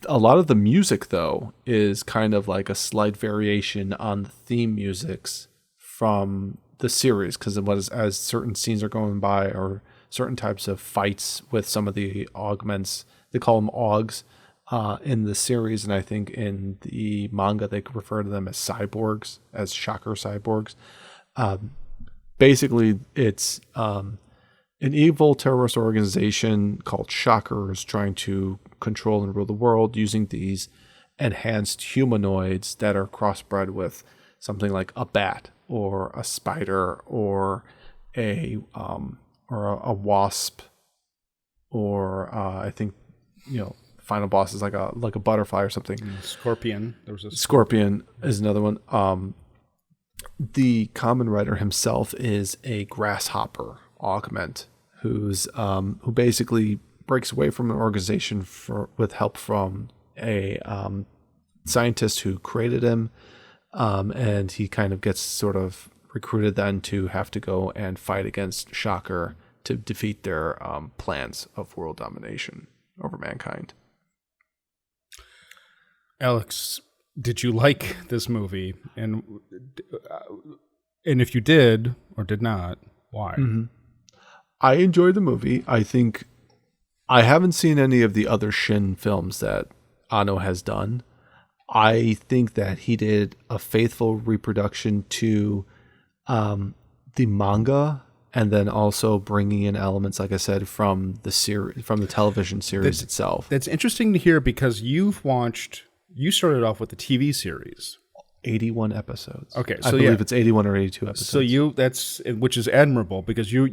a lot of the music, though, is kind of like a slight variation on the theme musics from the series, because as certain scenes are going by, or certain types of fights with some of the augments, they call them augs in the series, and I think in the manga they refer to them as cyborgs, as shocker cyborgs. Basically, it's an evil terrorist organization called Shockers trying to control and rule the world using these enhanced humanoids that are crossbred with something like a bat or a spider or a wasp, or I think final boss is like a butterfly or something. Scorpion. There was a Scorpion is another one. The Kamen Rider himself is a grasshopper augment who basically breaks away from an organization with help from a scientist who created him, and he kind of gets sort of recruited then to have to go and fight against Shocker to defeat their plans of world domination over mankind. Alex, did you like this movie? And if you did or did not, why? Mm-hmm. I enjoyed the movie. I think I haven't seen any of the other Shin films that Anno has done. I think that he did a faithful reproduction to the manga, and then also bringing in elements, like I said, from the series, from the television series itself. That's interesting to hear, because you started off with the TV series. 81 episodes. Okay, so I believe it's 81 or 82 episodes. So which is admirable, because you,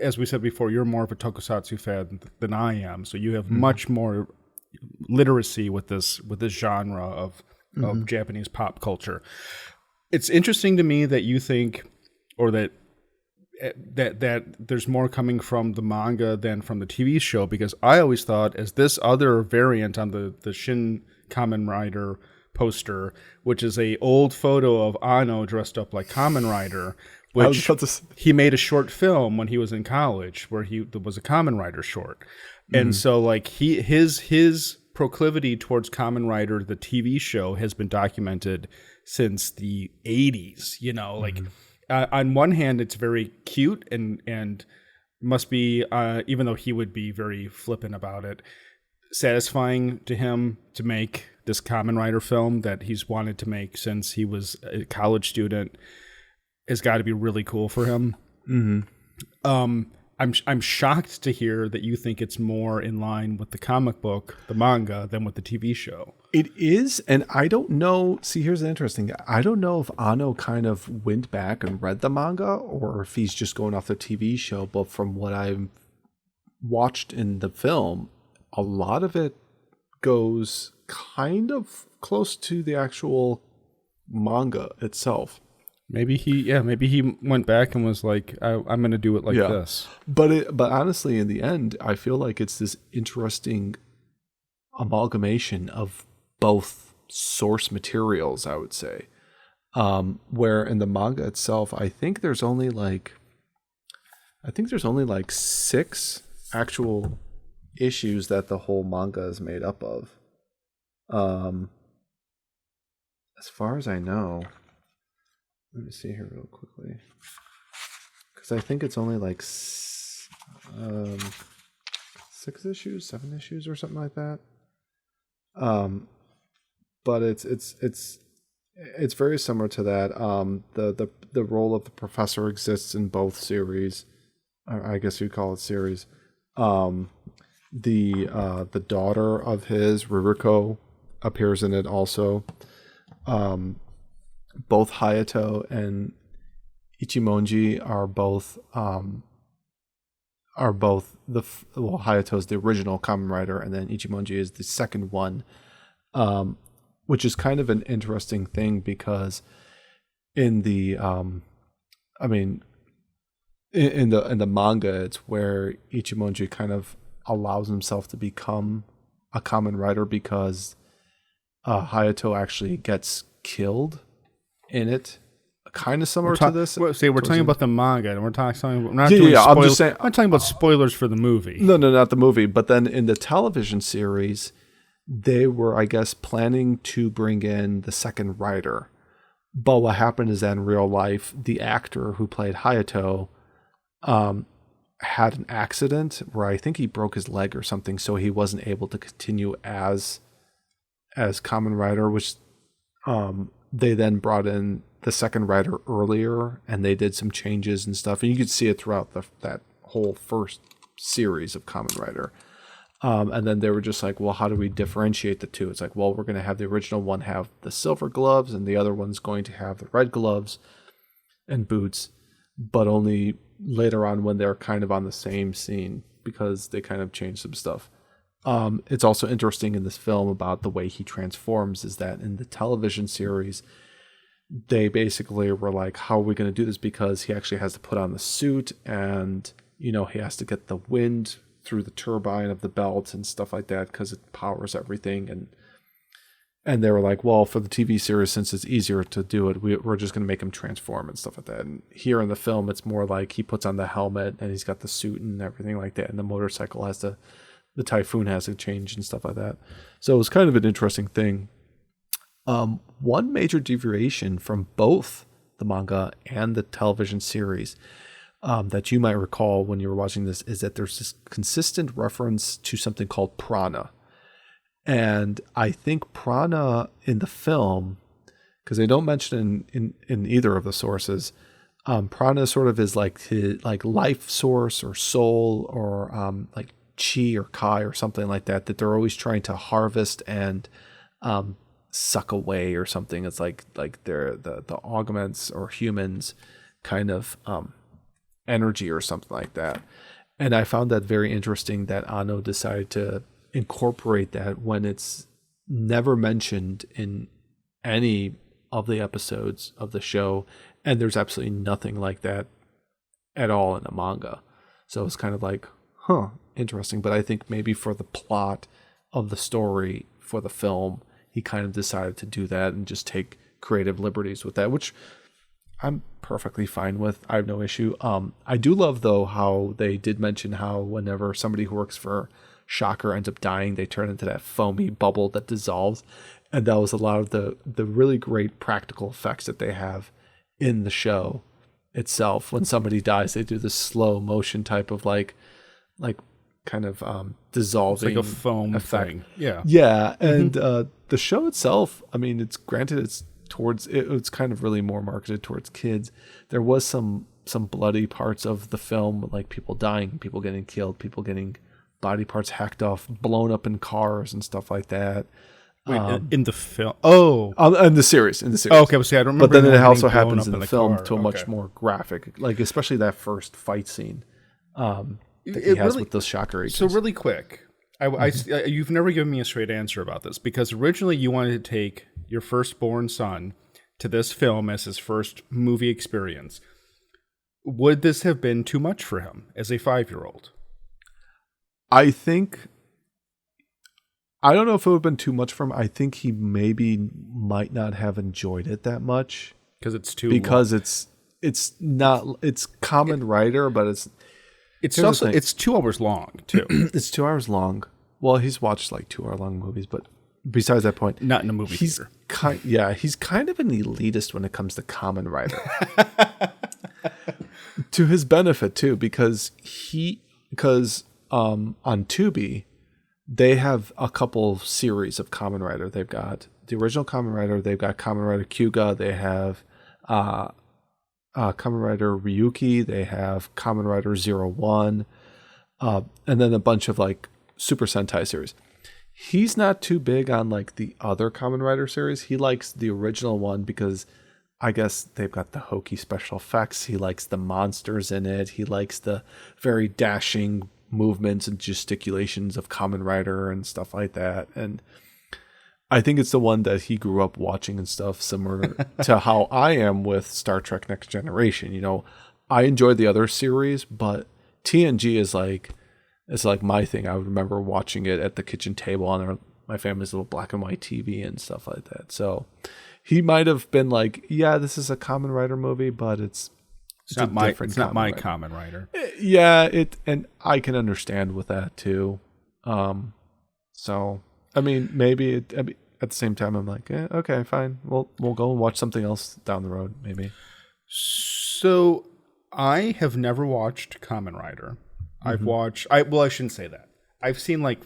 as we said before, you're more of a tokusatsu fan than I am. So you have much more literacy with this genre of Japanese pop culture. It's interesting to me that you think, or that there's more coming from the manga than from the TV show, because I always thought, as this other variant on the Shin Kamen Rider poster, which is a old photo of Anno dressed up like Kamen Rider, which he made a short film when he was in college where there was a Kamen Rider short. And so like his proclivity towards Kamen Rider, the TV show, has been documented since the 80s, on one hand, it's very cute and must be, even though he would be very flippant about it, satisfying to him to make this Kamen Rider film that he's wanted to make since he was a college student. Has got to be really cool for him. I'm shocked to hear that you think it's more in line with the comic book, the manga, than with the TV show. It is, and I don't know. See, here's the interesting. I don't know if Anno kind of went back and read the manga, or if he's just going off the TV show. But from what I've watched in the film, a lot of it goes kind of close to the actual manga itself. Maybe he went back and was like, I'm going to do it like this. But honestly, in the end, I feel like it's this interesting amalgamation of both source materials, I would say. Where in the manga itself, I think there's only like 6 actual issues that the whole manga is made up of. As far as I know. Let me see here real quickly, because I think it's only like 6 issues, 7 issues, or something like that. But it's very similar to that. The role of the professor exists in both series. I guess you'd call it series. The daughter of his, Ririko, appears in it also. Both Hayato and Ichimonji are both Hayato's the original Kamen Rider, and then Ichimonji is the second one, which is kind of an interesting thing, because in the in the manga, it's where Ichimonji kind of allows himself to become a Kamen Rider because Hayato actually gets killed in it, kind of similar to this. We're talking about the manga, and we're not talking about spoilers for the movie. No, not the movie. But then in the television series, they were, I guess, planning to bring in the second rider, But what happened is that in real life, the actor who played Hayato had an accident where I think he broke his leg or something, so he wasn't able to continue as Kamen Rider, which they then brought in the second writer earlier, and they did some changes and stuff, and you could see it throughout that whole first series of Kamen Rider. And then they were just like, well, how do we differentiate the two? It's like, well, we're going to have the original one have the silver gloves, and the other one's going to have the red gloves and boots, but only later on when they're kind of on the same scene, because they kind of changed some stuff. It's also interesting in this film about the way he transforms is that in the television series, they basically were like, how are we going to do this? Because he actually has to put on the suit, and, he has to get the wind through the turbine of the belt and stuff like that, because it powers everything. And they were like, well, for the TV series, since it's easier to do it, we're just going to make him transform and stuff like that. And here in the film, it's more like he puts on the helmet and he's got the suit and everything like that. And the motorcycle the Typhoon has to change and stuff like that. So it was kind of an interesting thing. One major deviation from both the manga and the television series that you might recall when you were watching this is that there's this consistent reference to something called prana. And I think prana in the film, because they don't mention in either of the sources, prana sort of is like life source or soul or like chi or kai or something like that they're always trying to harvest and suck away or something. It's like they're the augments or humans kind of energy or something like that. And I found that very interesting that Anno decided to incorporate that when it's never mentioned in any of the episodes of the show, and there's absolutely nothing like that at all in the manga. So it's kind of like, interesting. But I think maybe for the plot of the story for the film, he kind of decided to do that and just take creative liberties with that, which I'm perfectly fine with. I have no issue. I do love, though, how they did mention how whenever somebody who works for Shocker ends up dying, they turn into that foamy bubble that dissolves. And that was a lot of the really great practical effects that they have in the show itself. When somebody dies, they do this slow motion type of like kind of dissolving, it's like a foam effect. Thing. Yeah. Yeah. And the show itself, I mean, it's kind of really more marketed towards kids. There was some bloody parts of the film, like people dying, people getting killed, people getting body parts hacked off, blown up in cars and stuff like that. Wait, in the film? Oh, in the series. Oh, okay, see, I don't remember. But then it also happens in the film car. to a much more graphic, like especially that first fight scene that he has with those Shocker agents. So really quick, you've never given me a straight answer about this, because originally you wanted to take your firstborn son to this film as his first movie experience. Would this have been too much for him as a 5-year-old? I don't know if it would have been too much for him. I think he might not have enjoyed it that much because it's too long. It's Kamen Rider, but it's 2 hours long too. It's 2 hours long. Well, he's watched like 2 hour long movies, but besides that point, not in a movie theater. He's kind of an elitist when it comes to Kamen Rider. To his benefit too, because on Tubi, they have a couple series of Kamen Rider. They've got the original Kamen Rider. They've got Kamen Rider Kyuga. They have Kamen Rider Ryuki. They have Kamen Rider 01. And then a bunch of like Super Sentai series. He's not too big on like the other Kamen Rider series. He likes the original one because I guess they've got the hokey special effects. He likes the monsters in it. He likes the very dashing movements and gesticulations of Kamen Rider and stuff like that. And I think it's the one that he grew up watching and stuff, similar to how I am with Star Trek Next Generation. You know, I enjoyed the other series, but TNG is like my thing. I would remember watching it at the kitchen table on my family's little black and white TV and stuff like that. So he might have been like, yeah, this is a Kamen Rider movie, but it's not my Kamen Rider. Yeah, and I can understand with that too. So I mean, maybe at the same time, I'm like, okay, fine. We'll go and watch something else down the road, maybe. So I have never watched Kamen Rider. I've watched. I shouldn't say that. I've seen like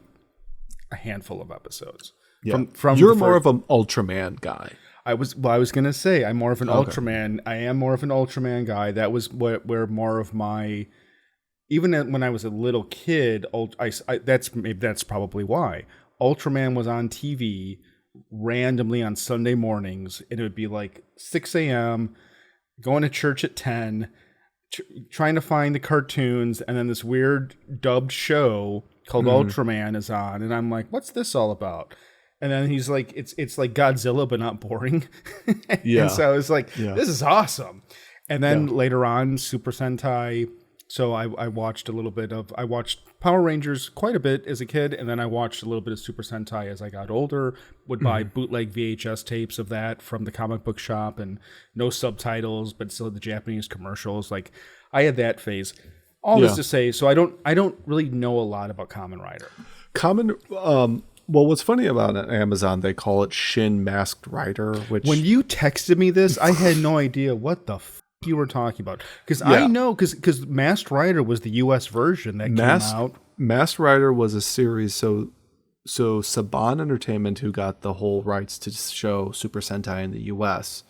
a handful of episodes. Yeah. From You're more of an Ultraman guy. I was gonna say I'm more of an Ultraman. I am more of an Ultraman guy. That was where more of my, even when I was a little kid. That's probably why Ultraman was on TV randomly on Sunday mornings, and it would be like 6 a.m. going to church at 10, trying to find the cartoons, and then this weird dubbed show called Ultraman is on, and I'm like, what's this all about? And then he's like, it's like Godzilla, but not boring. Yeah. And so I was like, this is awesome. And then later on, Super Sentai. So I watched a little bit of, I watched Power Rangers quite a bit as a kid. And then I watched a little bit of Super Sentai as I got older, would buy bootleg VHS tapes of that from the comic book shop, and no subtitles, but still the Japanese commercials. Like I had that phase. All this to say, so I don't really know a lot about Kamen Rider. Well, what's funny about it, Amazon, they call it Shin Masked Rider, which... When you texted me this, I had no idea what the you were talking about. Because I know, because Masked Rider was the U.S. version that came out. Masked Rider was a series, so Saban Entertainment, who got the whole rights to show Super Sentai in the U.S.,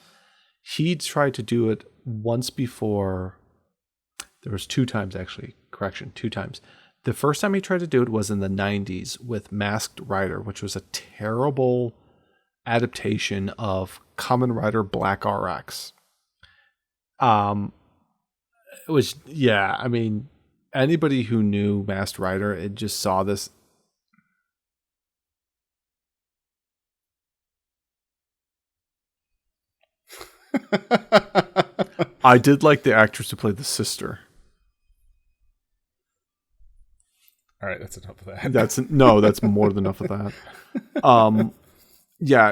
he tried to do it once before. There was 2 times, actually. Correction, 2 times. The first time he tried to do it was in the 90s with Masked Rider, which was a terrible adaptation of Kamen Rider Black RX. It was, I mean, anybody who knew Masked Rider, it just saw this. I did like the actress who played the sister. All right, that's enough of that. That's more than enough of that.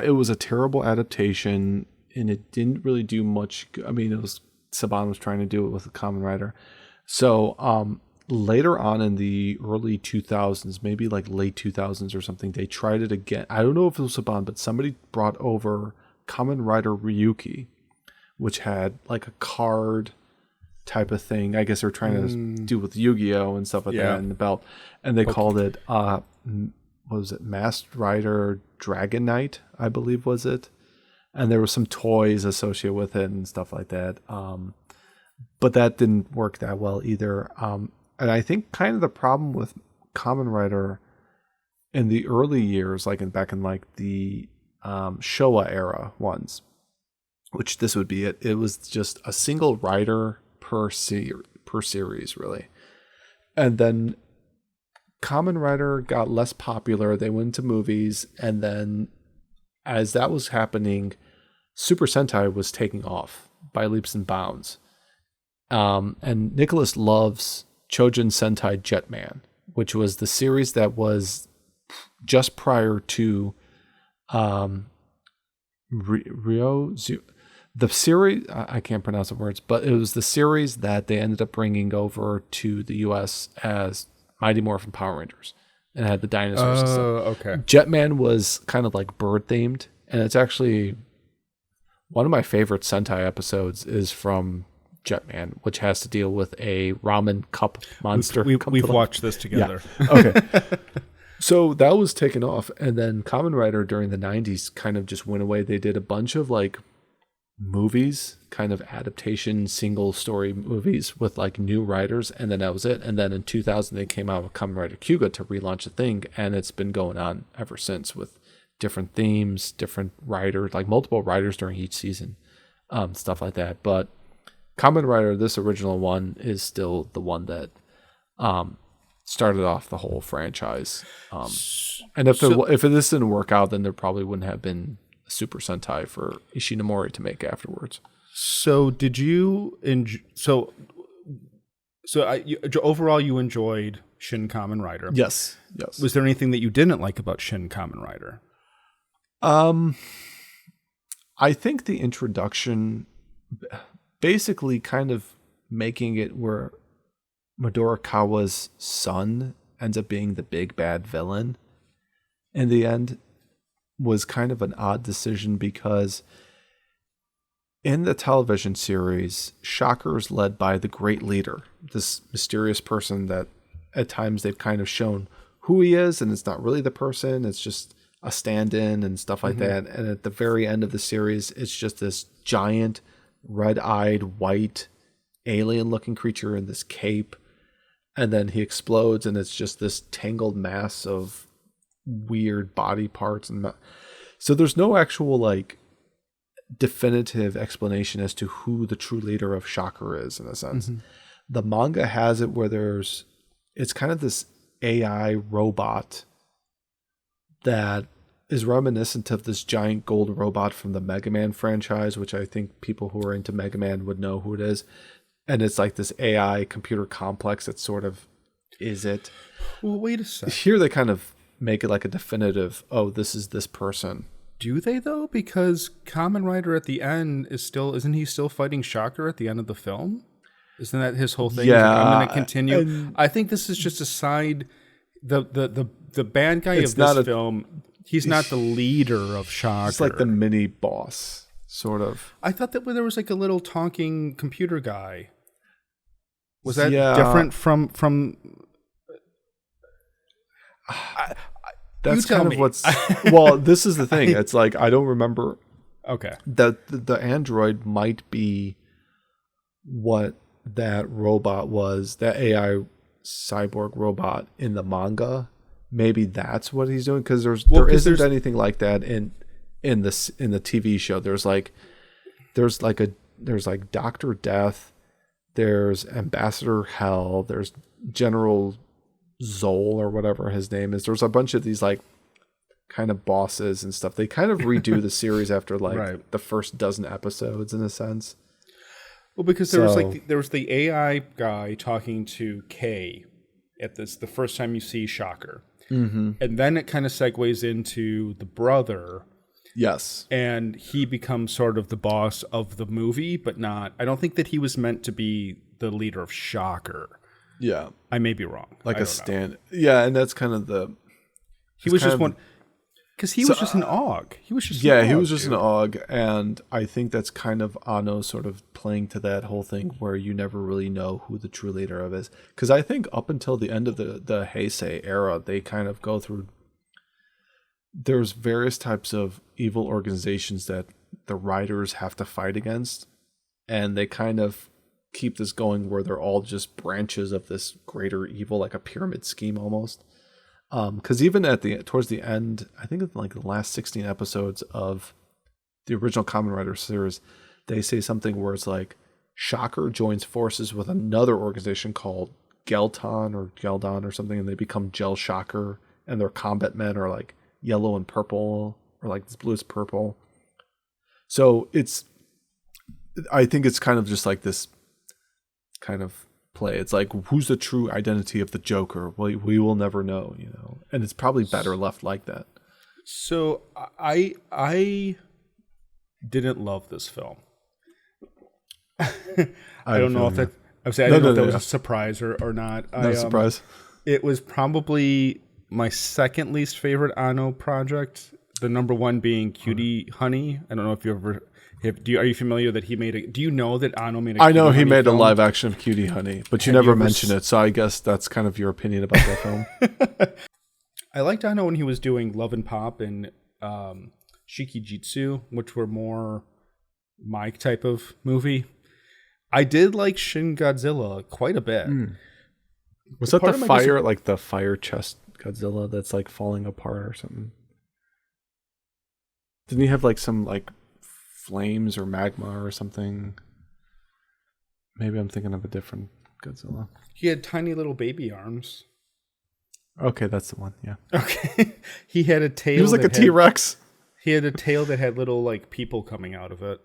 It was a terrible adaptation, and it didn't really do much. I mean, it was Saban was trying to do it with a Kamen Rider. So later on in the early 2000s, maybe like late 2000s or something, they tried it again. I don't know if it was Saban, but somebody brought over Kamen Rider Ryuki, which had like a card type of thing. I guess they're trying to do with Yu-Gi-Oh and stuff like that in the belt, and they called it what was it, Masked Rider Dragon Knight, I believe was it, and there were some toys associated with it and stuff like that, but that didn't work that well either. And I think kind of the problem with Kamen Rider in the early years, like back in like the Showa era ones, which this would be it was just a single rider per series, really. And then Kamen Rider got less popular. They went to movies, and then as that was happening, Super Sentai was taking off by leaps and bounds. And Nicholas loves Chojin Sentai Jetman, which was the series that was just prior to the series, I can't pronounce the words, but it was the series that they ended up bringing over to the U.S. as Mighty Morphin Power Rangers, and it had the dinosaurs and stuff. Okay. Jetman was kind of like bird themed, and it's actually one of my favorite Sentai episodes is from Jetman, which has to deal with a ramen cup monster. We've watched this together. Yeah. Okay. So that was taken off, and then Kamen Rider during the 90s kind of just went away. They did a bunch of like movies, kind of adaptation single story movies with like new writers, and then that was it. And then in 2000 they came out with Kamen Rider Kyuga to relaunch the thing, and it's been going on ever since with different themes, different writers, like multiple writers during each season, stuff like that. But Kamen Rider, this original one, is still the one that started off the whole franchise. And if this didn't work out, then there probably wouldn't have been Super Sentai for Ishinomori to make afterwards. So did you overall you enjoyed Shin Kamen Rider? Yes. Was there anything that you didn't like about Shin Kamen Rider? I think the introduction, basically kind of making it where Midorikawa's son ends up being the big bad villain in the end. was kind of an odd decision because in the television series, Shocker is led by the Great Leader, this mysterious person that at times they've kind of shown who he is, and it's not really the person, it's just a stand-in and stuff like that. And at the very end of the series, it's just this giant, red-eyed, white, alien-looking creature in this cape. And then he explodes, and it's just this tangled mass of weird body parts. So there's no actual, like, definitive explanation as to who the true leader of Shocker is, in a sense. The manga has it where it's kind of this AI robot that is reminiscent of this giant gold robot from the Mega Man franchise, which I think people who are into Mega Man would know who it is. And it's like this AI computer complex that sort of is it. Well, wait a second. Here they kind of make it like a definitive, oh, this is this person. Do they, though? Because Kamen Rider at the end isn't he still fighting Shocker at the end of the film? Isn't that his whole thing? Yeah. He's like, I'm going to continue. I think this is just a side. The bad guy of this film, he's not the leader of Shocker. It's like the mini boss, sort of. I thought that there was like a little talking computer guy. Was that different from that's kind of what's well, this is the thing. It's like I don't remember. Okay. The android might be what that robot was, that AI cyborg robot in the manga. Maybe that's what he's doing, because there isn't anything like that in the TV show. There's like Dr. Death, there's Ambassador Hell, there's General Zol or whatever his name is. There's a bunch of these like kind of bosses and stuff. They kind of redo the series after like the first dozen episodes, in a sense. Well, because there was the AI guy talking to Kay at the first time you see Shocker. And then it kind of segues into the brother. Yes. And he becomes sort of the boss of the movie, but not. I don't think that he was meant to be the leader of Shocker. Yeah. I may be wrong. Like a stand. Yeah, and that's kind of the. He was just one. Because he was just an AUG. He was just he was just an AUG, and I think that's kind of Anno sort of playing to that whole thing where you never really know who the true leader of is. Because I think up until the end of the Heisei era, they kind of go through. There's various types of evil organizations that the writers have to fight against, and they kind of keep this going where they're all just branches of this greater evil, like a pyramid scheme almost. Because even towards the end, I think like the last 16 episodes of the original Kamen Rider series, they say something where it's like Shocker joins forces with another organization called Gelton or Geldon or something, and they become Gel Shocker, and their combat men are like yellow and purple, or like blue is purple. So I think it's kind of just like this kind of play. It's like, who's the true identity of the Joker? Well, we will never know, and it's probably better left like that. So I didn't love this film. I don't know if that. I don't know if that was a surprise or not. No surprise. It was probably my second least favorite Anno project. The number one being Cutie Honey. I don't know if you ever. Are you familiar that he made a? Do you know that Anno made a? I know he made a live action of Cutie Honey, but you never mention it, so I guess that's kind of your opinion about that film. I liked Anno when he was doing Love and Pop and Shikijitsu, which were more my type of movie. I did like Shin Godzilla quite a bit. Was that the fire, like the fire chest Godzilla that's like falling apart or something? Didn't he have like some like flames or magma or something? Maybe I'm thinking of a different Godzilla. He had tiny little baby arms. Okay, that's the one. Yeah. Okay. He had a tail. He was like a T-Rex. He had a tail that had little like people coming out of it.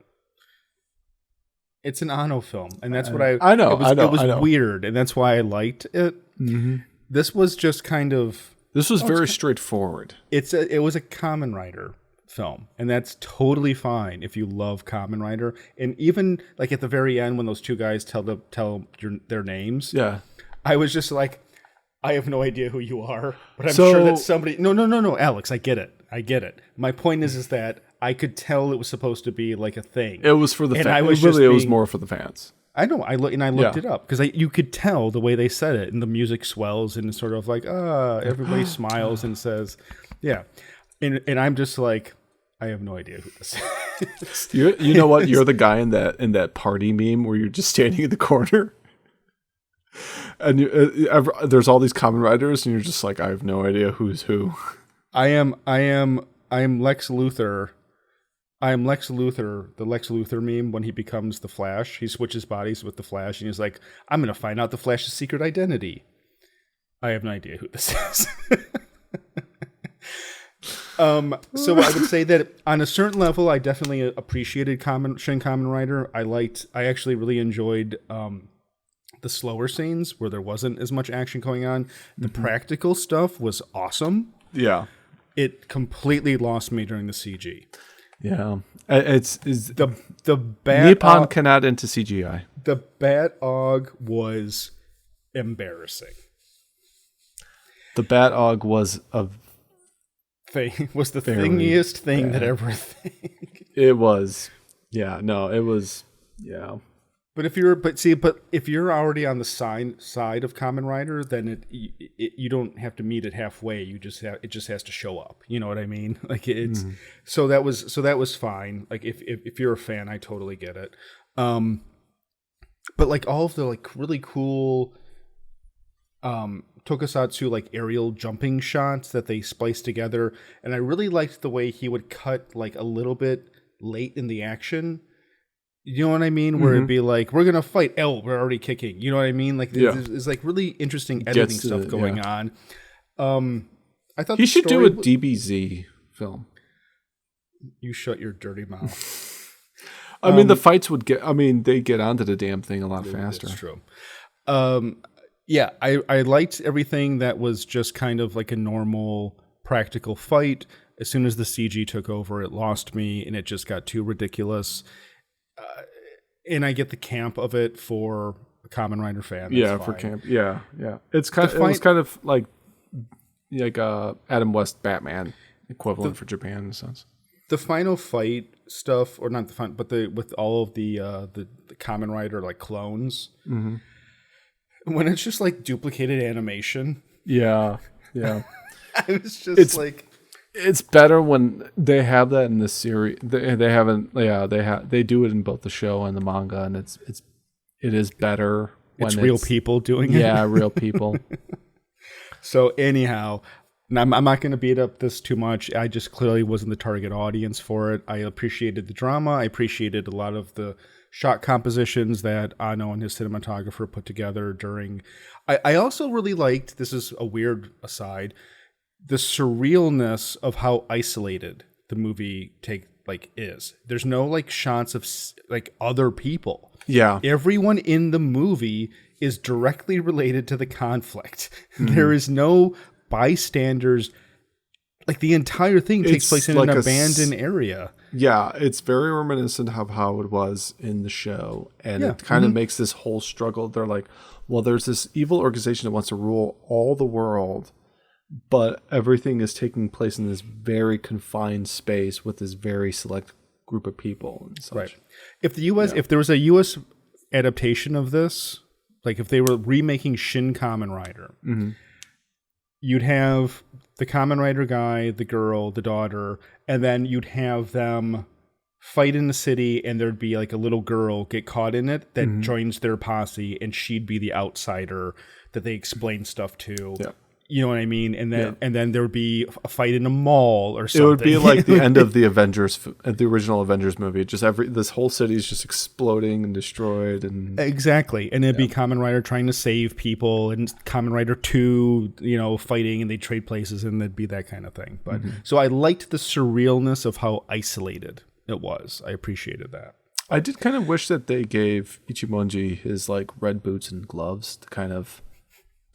It's an Anno film, and that's what I know. It was weird, and that's why I liked it. Mm-hmm. This was just kind of. This was very straightforward. It was a Kamen Rider film, and that's totally fine if you love Kamen Rider. And even like at the very end when those two guys tell their names, I was just like, I have no idea who you are, but I'm sure that somebody. No, Alex, I get it. I get it. My point is that I could tell it was supposed to be like a thing. It was for the And fans. I was It was being- more for the fans. I know. I looked Yeah. it up because you could tell the way they said it, and the music swells and it's sort of like everybody smiles and says, yeah, and I'm just like, I have no idea who this is. You know what? You're the guy in that party meme where you're just standing in the corner, and there's all these Kamen Riders, and you're just like, I have no idea who's who. I am Lex Luthor. I am Lex Luthor, the Lex Luthor meme when he becomes the Flash. He switches bodies with the Flash, and he's like, I'm going to find out the Flash's secret identity. I have no idea who this is. So I would say that on a certain level, I definitely appreciated Shin Kamen Rider. I actually really enjoyed the slower scenes where there wasn't as much action going on. The practical stuff was awesome. Yeah, It completely lost me during the CG. yeah. It's The Bat Nippon cannot into CGI. The Bat Og was embarrassing. The Bat Og was a. Was the Very thingiest thing bad. that ever thing. It was. Yeah. No. It was. Yeah. But if you're already on the side of Kamen Rider, then you don't have to meet it halfway. It just has to show up. You know what I mean? Like it's so that was fine. Like if you're a fan, I totally get it. But like all of the like really cool tokusatsu like aerial jumping shots that they spliced together, and I really liked the way he would cut like a little bit late in the action. You know what I mean? Where it'd be like, we're going to fight. Oh, we're already kicking. You know what I mean? Like, there's like really interesting editing stuff going on. I thought He the should do story a DBZ film. You shut your dirty mouth. I mean, the fights would get. I mean, they get onto the damn thing a lot faster. That's true. Yeah, I liked everything that was just kind of like a normal practical fight. As soon as the CG took over, it lost me, and it just got too ridiculous. And I get the camp of it for a Kamen Rider fan. That's Yeah, fine. for camp. Yeah, yeah. It's kind. It was kind of like Adam West Batman equivalent for Japan in a sense. The final fight stuff, or not the final, but with all of the Kamen Rider like clones, when it's just like duplicated animation. Yeah, yeah. I was just It's better when they have that in the series. They haven't. Yeah, they do it in both the show and the manga, and it is better when it's real people doing it. Yeah, real people. So anyhow, I'm not going to beat up this too much. I just clearly wasn't the target audience for it. I appreciated the drama. I appreciated a lot of the shot compositions that Ano and his cinematographer put together during. I also really liked. This is a weird aside. The surrealness of how isolated the movie is. There's no like shots of like other people. Yeah. Everyone in the movie is directly related to the conflict. There is no bystanders. Like the entire thing takes place in like an abandoned area. Yeah, it's very reminiscent of how it was in the show, and it kind of makes this whole struggle. They're like, well, there's this evil organization that wants to rule all the world, but everything is taking place in this very confined space with this very select group of people and such. Right. If there was a U.S. adaptation of this, like if they were remaking Shin Kamen Rider, you'd have the Kamen Rider guy, the girl, the daughter, and then you'd have them fight in the city, and there'd be like a little girl get caught in it that joins their posse, and she'd be the outsider that they explain stuff to. Yeah. You know what I mean? And then there would be a fight in a mall or something. It would be like the end of the Avengers, the original Avengers movie. Just this whole city is just exploding and destroyed, and exactly. And it'd be Kamen Rider trying to save people, and Kamen Rider 2, fighting, and they trade places, and it'd be that kind of thing. But so I liked the surrealness of how isolated it was. I appreciated that. I did kind of wish that they gave Ichimonji his like red boots and gloves to kind of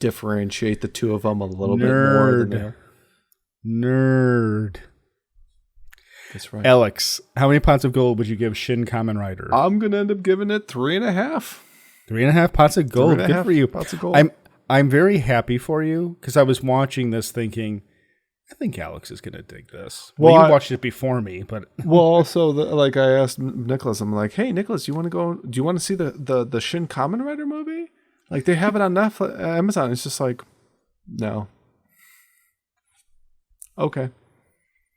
differentiate the two of them a little bit more than nerd. That's right. Alex, how many pots of gold would you give Shin Kamen Rider? I'm gonna end up giving it 3.5. 3.5 pots of gold. Good for you. Pots of gold. I'm very happy for you because I was watching this thinking, I think Alex is gonna dig this. Well, Well, you watched it before me, but Well, also, like I asked Nicholas, I'm like, "Hey, Nicholas, you want to go? Do you want to see the Shin Kamen Rider movie? Like they have it on Netflix, Amazon." It's just like, no. Okay,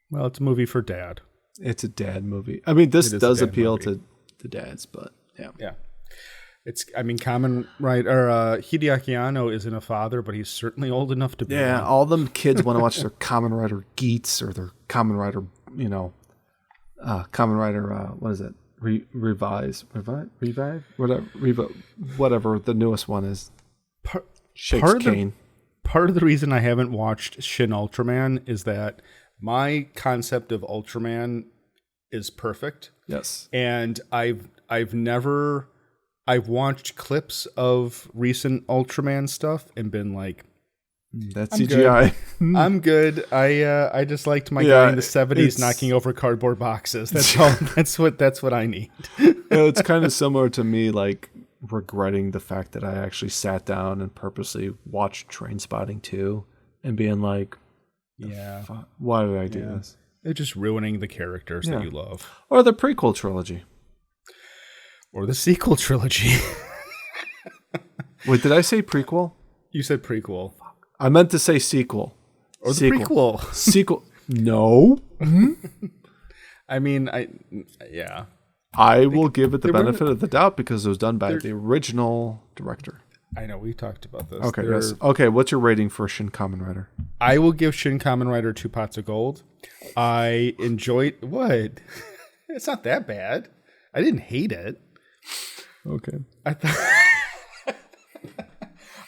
well, it's a movie for Dad. it's a dad movie. I mean, this It is a does dad appeal movie. to dads, but yeah. Yeah. Kamen Rider Hideaki Anno isn't a father, but he's certainly old enough to be. Yeah, one. all them kids want to watch their Kamen Rider Geats or their Kamen Rider, Kamen Rider. What is it? Revive, whatever the newest one is. Part Shakes of the- Kane. Part of the reason I haven't watched Shin Ultraman is that my concept of Ultraman is perfect, Yes. and I've watched clips of recent Ultraman stuff and been like, That's I'm CGI. I'm good. I just liked my Yeah, guy in the 70s it's- knocking over cardboard boxes. That's all. That's what I need. It's kind of similar to me, like regretting the fact that I actually sat down and purposely watched Train Spotting 2 and being like, Yeah, why did I do this? they're just ruining the characters Yeah. that you love, Or the prequel trilogy. or the sequel trilogy. Wait, did I say prequel? You said prequel I meant to say sequel. or the prequel. Sequel. No. I mean, yeah. I will give it the they were- benefit of the doubt because it was done by the original director. I know we talked about this. Okay, yes. Okay, what's your rating for Shin Kamen Rider? I will give Shin Kamen Rider 2 pots of gold. I enjoyed what? It's not that bad. I didn't hate it. Okay. I thought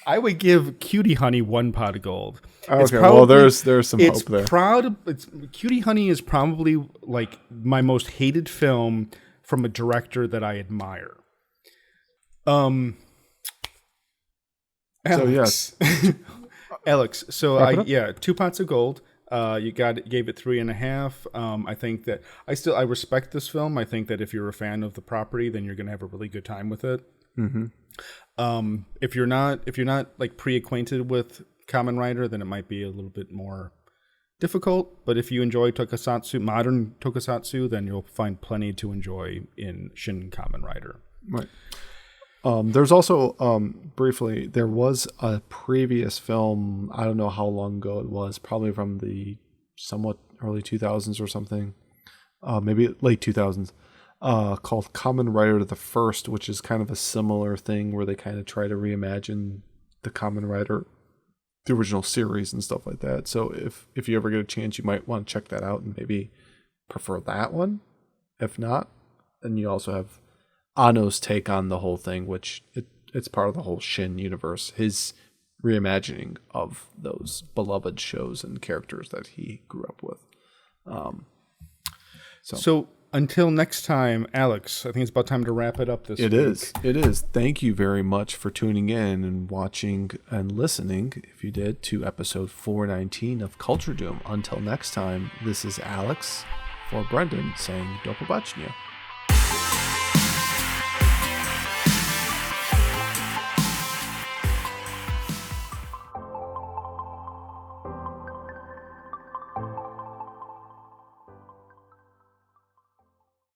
I would give Cutie Honey 1 pot of gold. It's Okay, well, there's some it's hope there. Cutie Honey is probably like my most hated film from a director that I admire. So, Alex. Alex. So Wrap it up? 2 pots of gold. You gave it 3.5. I think that I respect this film. I think that if you're a fan of the property, then you're gonna have a really good time with it. Mm-hmm. If you're not like pre-acquainted with Kamen Rider, then it might be a little bit more difficult. But if you enjoy tokusatsu, modern tokusatsu, then you'll find plenty to enjoy in Shin Kamen Rider. Right. There's also, briefly, there was a previous film, I don't know how long ago it was, probably from the somewhat early 2000s or something, maybe late 2000s, called Kamen Rider the First, which is kind of a similar thing where they kind of try to reimagine the Kamen Rider, the original series and stuff like that. So if you ever get a chance, you might want to check that out and maybe prefer that one. If not, then you also have Anno's take on the whole thing, which it's part of the whole Shin universe, his reimagining of those beloved shows and characters that he grew up with. So until next time, Alex, I think it's about time to wrap it up this week. It is. Thank you very much for tuning in and watching and listening, if you did, to episode 419 of Culture Doom. Until next time, this is Alex for Brendan saying do pobачення.